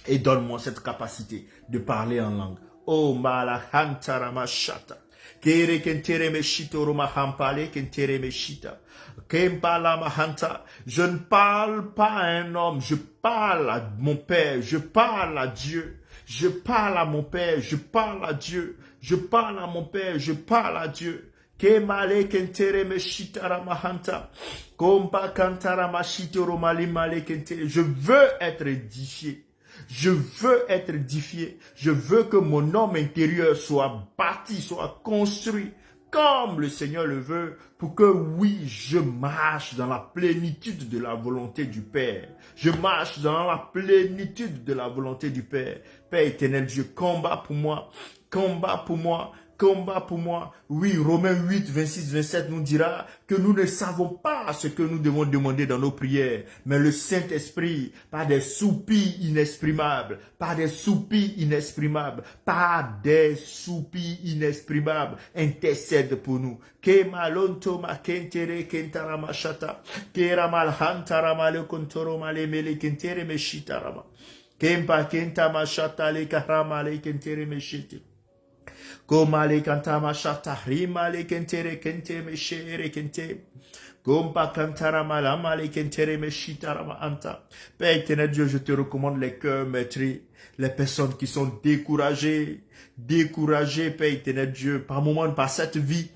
et donne-moi cette capacité de parler en langue. Oh malahantaramashata. Kere kentere meshito romahampale kentere meshita. Kempala mahanta. Je ne parle pas à un homme, je parle à mon Père, je parle à Dieu. Je parle à mon Père, je parle à Dieu. Je parle à mon Père, je parle à Dieu. Kemale kentere meshita ramahanta. Kompa kantara mashito romali male kentere. Je veux être édifié. Je veux être édifié. Je veux que mon homme intérieur soit bâti, soit construit comme le Seigneur le veut, pour que oui, je marche dans la plénitude de la volonté du Père. Je marche dans la plénitude de la volonté du Père. Père éternel Dieu, combat pour moi, combat pour moi. Combat pour moi. Oui, Romains 8, 26, 27 nous dira que nous ne savons pas ce que nous devons demander dans nos prières, mais le Saint-Esprit, par des soupirs inexprimables, intercède pour nous. Komale kantama shata rimale kentere kente meshere kente. Gompa kantara malamale kentere meshitarama anta. Père éternel Dieu, je te recommande les cœurs meurtris, les personnes qui sont découragées, Père éternel Dieu, par moment, par cette vie,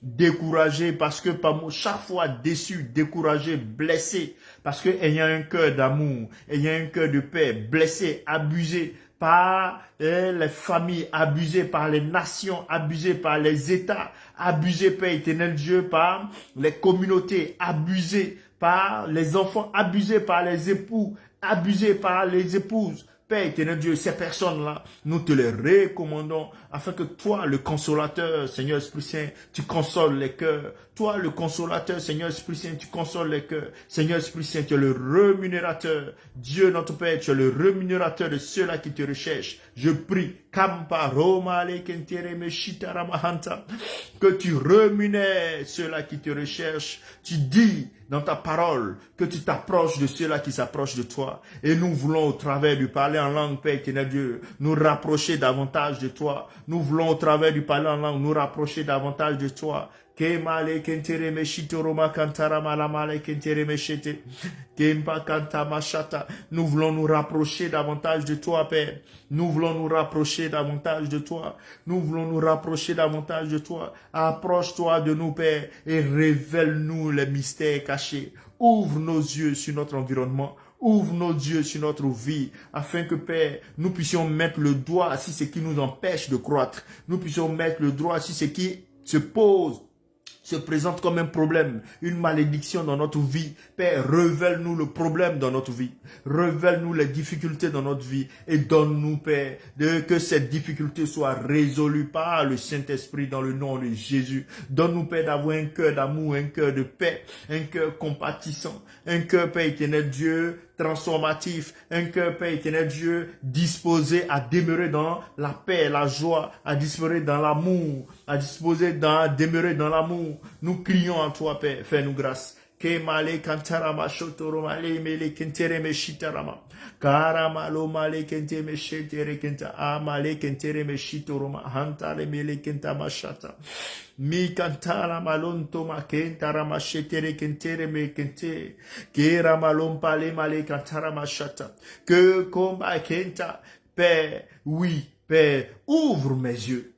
découragées parce que par chaque fois déçu, découragé, blessé, parce que ayant un cœur d'amour, ayant un cœur de paix, blessé, abusé par les familles, abusées par les nations, abusées par les États, abusées, Père éternel Dieu, par les communautés, abusées par les enfants, abusées par les époux, abusées par les épouses. Père éternel Dieu, ces personnes-là, nous te les recommandons afin que toi, le consolateur, Seigneur Esprit Saint, tu consoles les cœurs. Toi, le consolateur, Seigneur Esprit Saint, tu consoles les cœurs. Seigneur Esprit Saint, tu es le rémunérateur. Dieu, notre Père, tu es le rémunérateur de ceux-là qui te recherchent. Je prie, que tu rémunères ceux-là qui te recherchent. Tu dis dans ta parole que tu t'approches de ceux-là qui s'approchent de toi. Et nous voulons, au travers du parler en langue, Père éternel Dieu, nous rapprocher davantage de toi. Nous voulons, au travers du parler en langue, nous rapprocher davantage de toi. Kemale kentere meshito roma kantara malamale kentere meshete. Kempa kanta machata. Nous voulons nous rapprocher davantage de toi, Père. Nous voulons nous rapprocher davantage de toi. Nous voulons nous rapprocher davantage de toi. Approche-toi de nous, Père, et révèle-nous les mystères cachés. Ouvre nos yeux sur notre environnement. Ouvre nos yeux sur notre vie, afin que, Père, nous puissions mettre le doigt sur ce qui nous empêche de croître. Nous puissions mettre le doigt sur ce qui se présente comme un problème, une malédiction dans notre vie. Père, révèle-nous le problème dans notre vie. Révèle-nous les difficultés dans notre vie. Et donne-nous, Père, que cette difficulté soit résolue par le Saint-Esprit dans le nom de Jésus. Donne-nous, Père, d'avoir un cœur d'amour, un cœur de paix, un cœur compatissant, un cœur, Père éternel Dieu, transformatif, un cœur, Père éternel Dieu, disposé à demeurer dans la paix, la joie, à demeurer dans l'amour, demeurer dans l'amour. Nous crions à toi, Père, fais-nous grâce. Kemale kantarama shotoro male mele kentere me shitarama. Karamalo male kente me shetere kenta amale kentere me shitoroma hantale mele kenta mashata. Mi kantara malonto ma kentara ma shetere kentere me kente. Kera malon pale male kantara mashata. Que combat kenta. Père, oui, Père, ouvre mes yeux.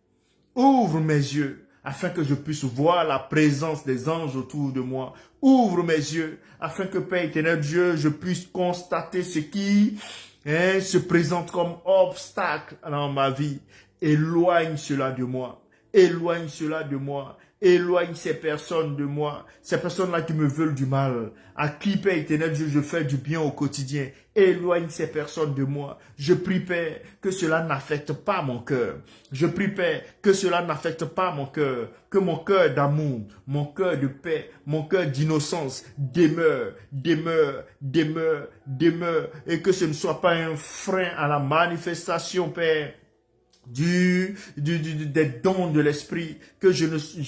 Ouvre mes yeux, afin que je puisse voir la présence des anges autour de moi. Ouvre mes yeux, afin que, Père éternel Dieu, je puisse constater ce qui se présente comme obstacle dans ma vie. Éloigne cela de moi. Éloigne cela de moi. Éloigne ces personnes de moi. Ces personnes-là qui me veulent du mal. À qui, Père éternel Dieu, je fais du bien au quotidien. Éloigne ces personnes de moi. Je prie, Père, que cela n'affecte pas mon cœur. Je prie, Père, que cela n'affecte pas mon cœur. Que mon cœur d'amour, mon cœur de paix, mon cœur d'innocence demeure. Et que ce ne soit pas un frein à la manifestation, Père, des dons de l'esprit, que je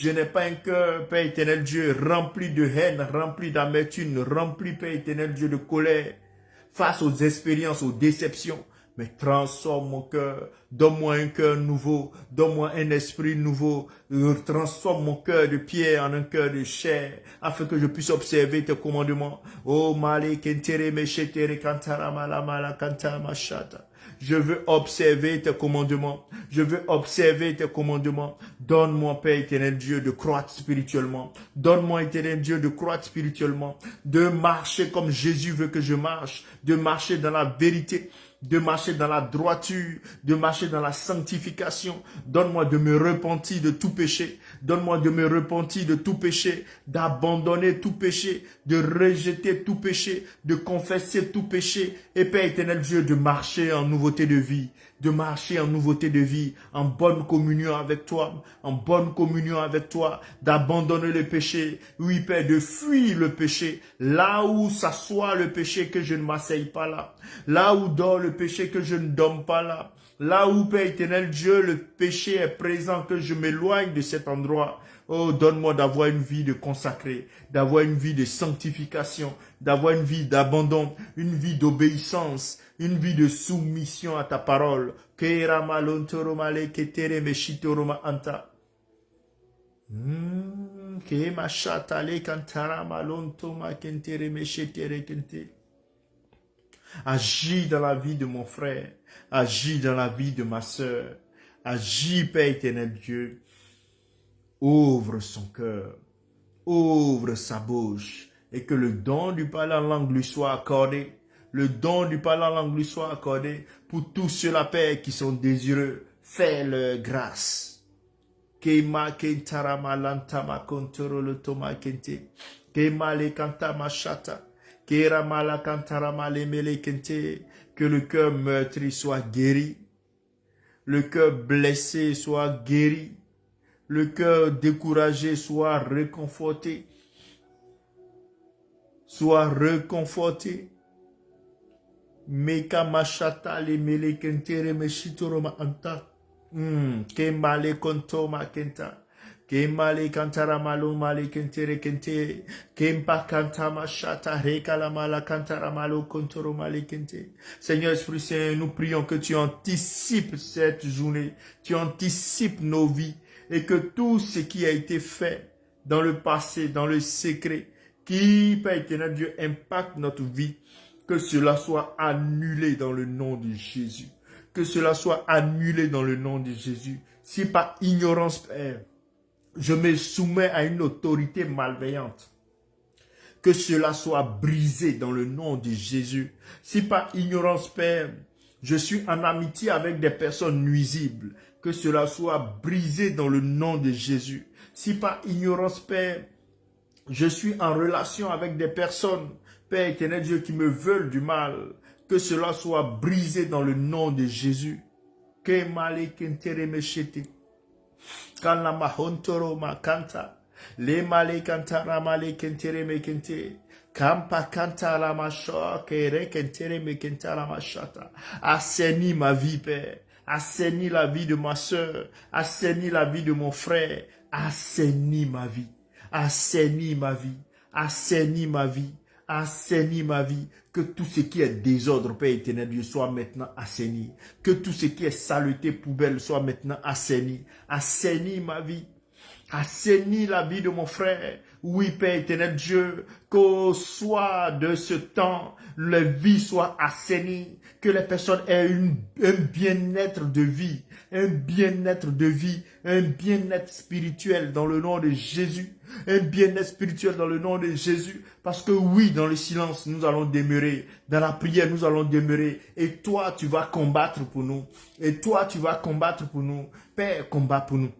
n'ai pas un cœur, Père éternel Dieu, rempli de haine, rempli d'amertume, rempli, Père éternel Dieu, de colère, face aux expériences, aux déceptions. Mais transforme mon cœur, donne-moi un cœur nouveau, donne-moi un esprit nouveau, transforme mon cœur de pierre en un cœur de chair, afin que je puisse observer tes commandements. Oh, male kentere meshetere kantara mala mala kantara mashata. Je veux observer tes commandements. Je veux observer tes commandements. Donne-moi, Père éternel Dieu, de croître spirituellement. Donne-moi, éternel Dieu, de croître spirituellement. De marcher comme Jésus veut que je marche. De marcher dans la vérité. De marcher dans la droiture, de marcher dans la sanctification. Donne-moi de me repentir de tout péché. Donne-moi de me repentir de tout péché, d'abandonner tout péché, de rejeter tout péché, de confesser tout péché. Et Père éternel Dieu, de marcher en nouveauté de vie. De marcher en nouveauté de vie, en bonne communion avec toi, en bonne communion avec toi, d'abandonner le péché, oui Père, de fuir le péché, là où s'assoit le péché, que je ne m'asseye pas là, là où dort le péché, que je ne dorme pas là, là où, Père éternel Dieu, le péché est présent, que je m'éloigne de cet endroit. Oh, donne-moi d'avoir une vie de consacré, d'avoir une vie de sanctification, d'avoir une vie d'abandon, une vie d'obéissance, une vie de soumission à ta parole. Agis dans la vie de mon frère, agis dans la vie de ma sœur, agis, Père éternel Dieu. Ouvre son cœur, ouvre sa bouche, et que le don du parler en langue lui soit accordé. Le don du parler en langue lui soit accordé pour tous ceux-là, Père, qui sont désireux. Fais-leur grâce. Kema kentara malanta ma kontoro le toma kente. Kema le kanta machata. Que le cœur meurtri soit guéri. Le cœur blessé soit guéri. Le cœur découragé soit réconforté. Soit réconforté. Meka mashata le mele kentere meshitoroma anta. Kemale kontoma kenta. Kemale kantara malo male kentere kente. Kempa kantama shata rekala mala kantara malo kontoro male kente. Seigneur Esprit Saint, nous prions que tu anticipes cette journée. Tu anticipes nos vies. Et que tout ce qui a été fait dans le passé, dans le secret, qui, Père éternel Dieu, impacte notre vie, que cela soit annulé dans le nom de Jésus. Que cela soit annulé dans le nom de Jésus. Si par ignorance, Père, je me soumets à une autorité malveillante, que cela soit brisé dans le nom de Jésus. Si par ignorance, Père, je suis en amitié avec des personnes nuisibles, que cela soit brisé dans le nom de Jésus. Si par ignorance, Père, je suis en relation avec des personnes, Père éternel Dieu, qui me veulent du mal, que cela soit brisé dans le nom de Jésus. Que male kentere meshete. Kana mahontoro makanta. Le male kantara male kentere mekente. Kampa kanta la macha, kere kentere mekenta la machata. Assainis ma vie, Père. Assainis la vie de ma soeur. Assainis la vie de mon frère. Assainis ma vie. Assainis ma vie. Assainis ma vie. Assainis ma vie. Que tout ce qui est désordre, Père éternel Dieu, soit maintenant assaini. Que tout ce qui est saleté, poubelle, soit maintenant assaini. Assainis ma vie. Assainis la vie de mon frère. Oui, Père éternel Dieu, qu'au soir de ce temps, les vies soient assainies, que les personnes aient un bien-être de vie, un bien-être de vie, un bien-être spirituel dans le nom de Jésus, un bien-être spirituel dans le nom de Jésus, parce que oui, dans le silence, nous allons demeurer, dans la prière, nous allons demeurer, et toi, tu vas combattre pour nous, et toi, tu vas combattre pour nous, Père, combat pour nous.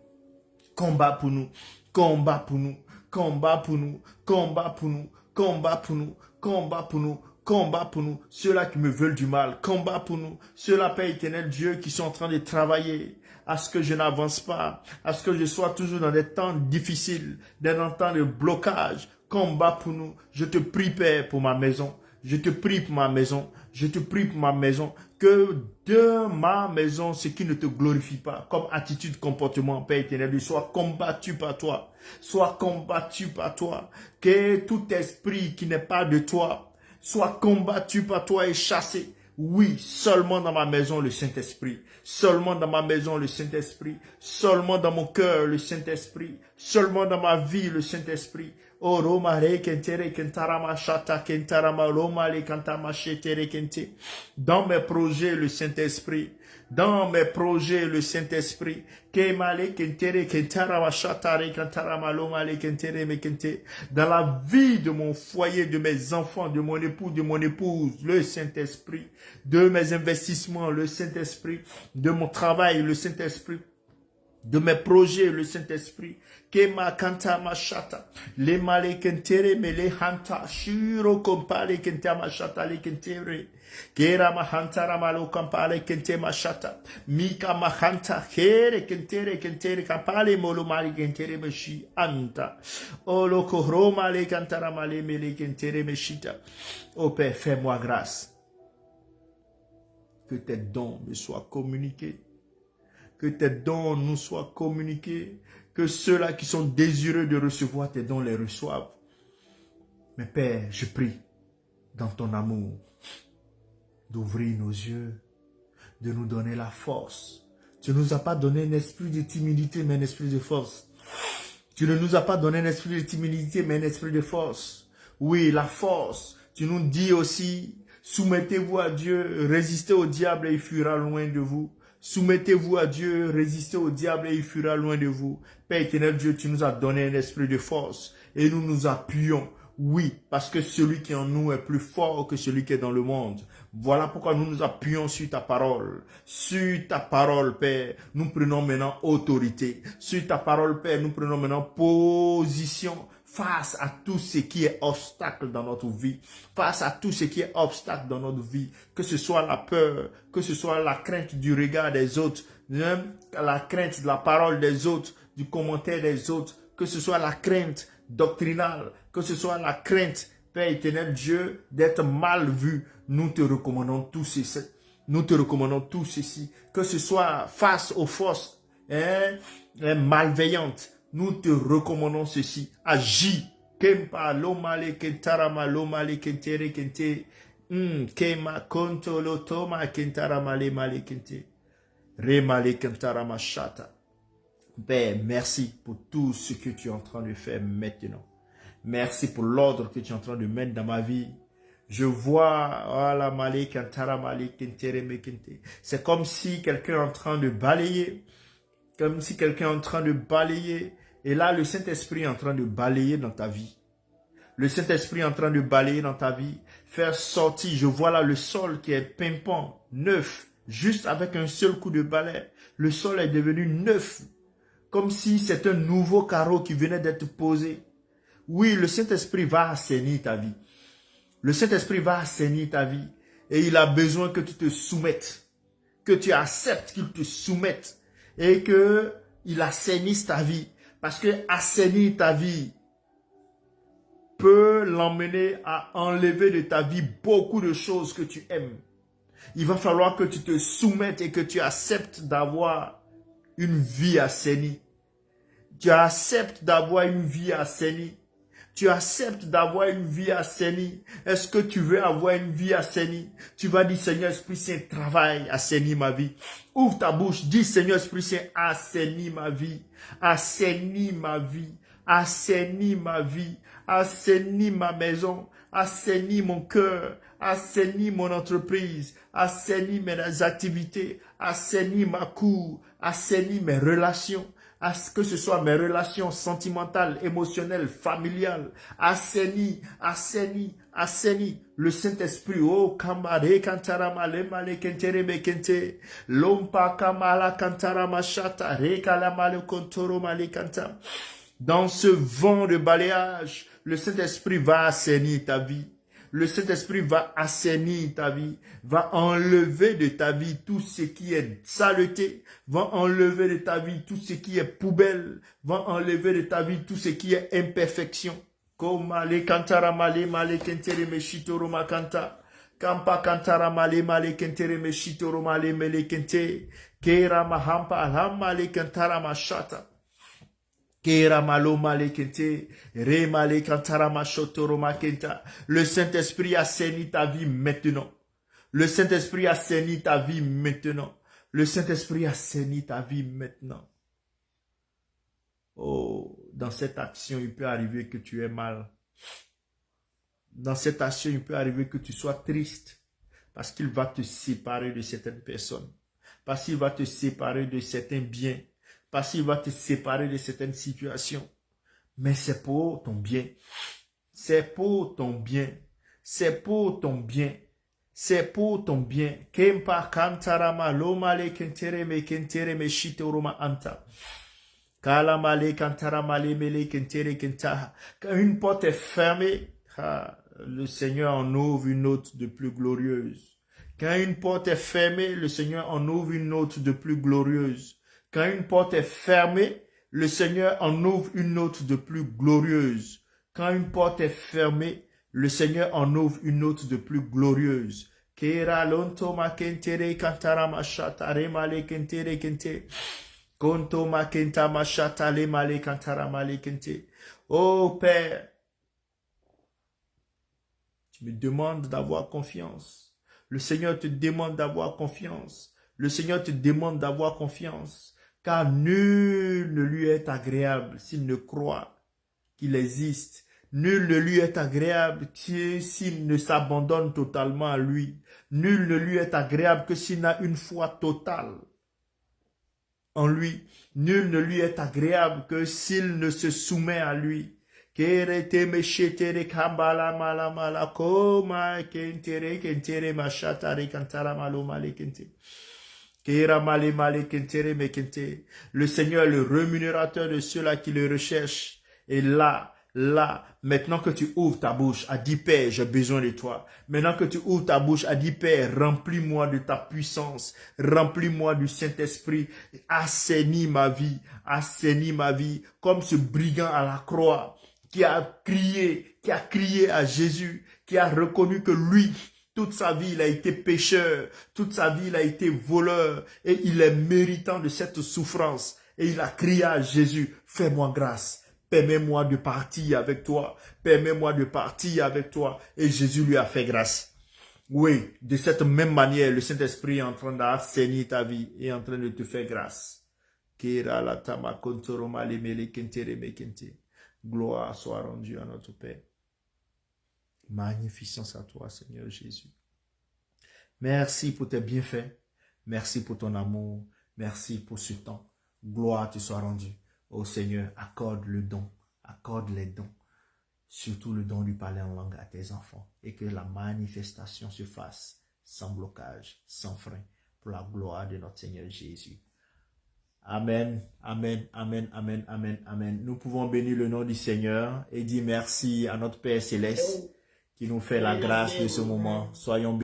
Combat pour nous, combat pour nous, combat pour nous, combat pour nous, combat pour nous, combat pour nous, combat pour nous, ceux-là qui me veulent du mal, combat pour nous, ceux-là, Père éternel Dieu, qui sont en train de travailler à ce que je n'avance pas, à ce que je sois toujours dans des temps difficiles, dans des temps de blocage, combat pour nous. Je te prie, Père, pour ma maison. Je te prie pour ma maison. Je te prie pour ma maison. Que de ma maison, ce qui ne te glorifie pas, comme attitude, comportement, Père éternel, soit combattu par toi. Soit combattu par toi. Que tout esprit qui n'est pas de toi soit combattu par toi et chassé. Oui, seulement dans ma maison, le Saint-Esprit. Seulement dans ma maison, le Saint-Esprit. Seulement dans mon cœur, le Saint-Esprit. Seulement dans ma vie, le Saint-Esprit. Oh, Roma re kentere kentarama shata kentarama Roma le kantama shetere kente. Dans mes projets, le Saint-Esprit. Dans mes projets, le Saint-Esprit. Kemale kentere kentarama shata re kantarama Roma le kentere me kente. Dans la vie de mon foyer, de mes enfants, de mon époux, de mon épouse, le Saint-Esprit. De mes investissements, le Saint-Esprit. De mon travail, le Saint-Esprit. De mes projets, le Saint-Esprit. Kema kanta mashata. Le male kentere me le hanta. Shiro kompale kenta mashata le kentere. Kera mahanta ramalo kampale kente mashata. Mika mahanta. Kere kentere kampale molo mali kentere meshi anta. Olo kohroma le kantara male me le kentere meshita. Oh Père, fais-moi grâce. Que tes dons me soient communiqués. Que tes dons nous soient communiqués. Que ceux-là qui sont désireux de recevoir tes dons les reçoivent. Mais Père, je prie, dans ton amour, d'ouvrir nos yeux, de nous donner la force. Tu ne nous as pas donné un esprit de timidité, mais un esprit de force. Tu ne nous as pas donné un esprit de timidité, mais un esprit de force. Oui, la force. Tu nous dis aussi, soumettez-vous à Dieu, résistez au diable et il fuira loin de vous. Soumettez-vous à Dieu, résistez au diable et il fuira loin de vous. Père éternel Dieu, tu nous as donné un esprit de force et nous nous appuyons. Oui, parce que celui qui est en nous est plus fort que celui qui est dans le monde. Voilà pourquoi nous nous appuyons sur ta parole. Sur ta parole, Père, nous prenons maintenant autorité. Sur ta parole, Père, nous prenons maintenant position face à tout ce qui est obstacle dans notre vie, face à tout ce qui est obstacle dans notre vie, que ce soit la peur, que ce soit la crainte du regard des autres, la crainte de la parole des autres, du commentaire des autres, que ce soit la crainte doctrinale, que ce soit la crainte, Père éternel Dieu, d'être mal vu. Nous te recommandons tout ceci. Nous te recommandons tout ceci. Que ce soit face aux forces malveillantes. Nous te recommandons ceci. Agis. Kempa lomale kentarama lomale kentere kente. Kema konto lotoma kentarama le male kente. Remale kentarama shata. Père, merci pour tout ce que tu es en train de faire maintenant. Merci pour l'ordre que tu es en train de mettre dans ma vie. Je vois, c'est comme si quelqu'un est en train de balayer. Comme si quelqu'un est en train de balayer. Et là, le Saint-Esprit est en train de balayer dans ta vie. Le Saint-Esprit est en train de balayer dans ta vie. Faire sortir, je vois là le sol qui est pimpant, neuf, juste avec un seul coup de balai. Le sol est devenu neuf. Comme si c'est un nouveau carreau qui venait d'être posé. Oui, le Saint-Esprit va assainir ta vie. Le Saint-Esprit va assainir ta vie. Et il a besoin que tu te soumettes. Que tu acceptes qu'il te soumette. Et qu'il assainisse ta vie. Parce que assainir ta vie peut l'emmener à enlever de ta vie beaucoup de choses que tu aimes. Il va falloir que tu te soumettes et que tu acceptes d'avoir une vie assainie. Tu acceptes d'avoir une vie assainie. Tu acceptes d'avoir une vie assainie. Est-ce que tu veux avoir une vie assainie? Tu vas dire, Seigneur Esprit Saint, travaille, assainis ma vie. Ouvre ta bouche, dis, Seigneur Esprit Saint, assainis ma vie. Assainis ma vie. Assainis ma vie. Assainis ma maison. Assainis mon cœur. Assainis mon entreprise. Assainis mes activités. Assainis ma cour. Assainis mes relations. À ce que ce soit mes relations sentimentales, émotionnelles, familiales, assainis, assainis, assainis. Le Saint-Esprit, oh, kamare kantarama le male kentere me kente, lompa kamala kantarama shata, rekala le kontoro male kanta. Dans ce vent de balayage, le Saint-Esprit va assainir ta vie. Le Saint-Esprit va assainir ta vie, va enlever de ta vie tout ce qui est saleté, va enlever de ta vie tout ce qui est poubelle, va enlever de ta vie tout ce qui est imperfection. Komale kantara male male kentere me shitoro makanta. Kampa kantara male male kentere me shitoro male mele kente. Kera mahampa alhamale kantara mashata. Le Saint-Esprit assainit ta vie maintenant. Le Saint-Esprit assainit ta vie maintenant. Le Saint-Esprit assainit ta vie maintenant. Oh, dans cette action, il peut arriver que tu aies mal. Dans cette action, il peut arriver que tu sois triste. Parce qu'il va te séparer de certaines personnes. Parce qu'il va te séparer de certains biens. Parce qu'il va te séparer de certaines situations. Mais c'est pour ton bien. C'est pour ton bien. C'est pour ton bien. C'est pour ton bien. Kempa kantarama lomale kentere me shitoroma anta. Kalamale kantarama le mele kentere kentaha. Quand une porte est fermée, le Seigneur en ouvre une autre de plus glorieuse. Quand une porte est fermée, le Seigneur en ouvre une autre de plus glorieuse. Quand une porte est fermée, le Seigneur en ouvre une autre de plus glorieuse. Quand une porte est fermée, le Seigneur en ouvre une autre de plus glorieuse. Kera lonto ma kentere kantara mashata re male kentere kente. Konto ma kenta mashata le male kantara male kente. Oh Père, tu me demandes d'avoir confiance. Le Seigneur te demande d'avoir confiance. Le Seigneur te demande d'avoir confiance. Car nul ne lui est agréable s'il ne croit qu'il existe. Nul ne lui est agréable s'il ne s'abandonne totalement à lui. Nul ne lui est agréable que s'il n'a une foi totale en lui. Nul ne lui est agréable que s'il ne se soumet à lui. Le Seigneur est le rémunérateur de ceux-là qui le recherchent. Et là, Là, maintenant que tu ouvres ta bouche, a dit Père, j'ai besoin de toi. Maintenant que tu ouvres ta bouche, a dit Père, remplis-moi de ta puissance, remplis-moi du Saint-Esprit, assainis ma vie, comme ce brigand à la croix qui a crié à Jésus, qui a reconnu que lui, toute sa vie, il a été pécheur, toute sa vie, il a été voleur, et il est méritant de cette souffrance. Et il a crié à Jésus, fais-moi grâce. Permets-moi de partir avec toi. Permets-moi de partir avec toi. Et Jésus lui a fait grâce. Oui, de cette même manière, le Saint-Esprit est en train d'assainir ta vie et en train de te faire grâce. Gloire soit rendue à notre Père. Magnificence à toi, Seigneur Jésus. Merci pour tes bienfaits. Merci pour ton amour. Merci pour ce temps. Gloire te soit rendue. Ô Seigneur, accorde le don, accorde les dons, surtout le don du parler en langue à tes enfants, et que la manifestation se fasse sans blocage, sans frein, pour la gloire de notre Seigneur Jésus. Amen, amen, amen, amen, amen, amen. Nous pouvons bénir le nom du Seigneur et dire merci à notre Père Céleste qui nous fait la grâce de ce moment. Soyons bénis.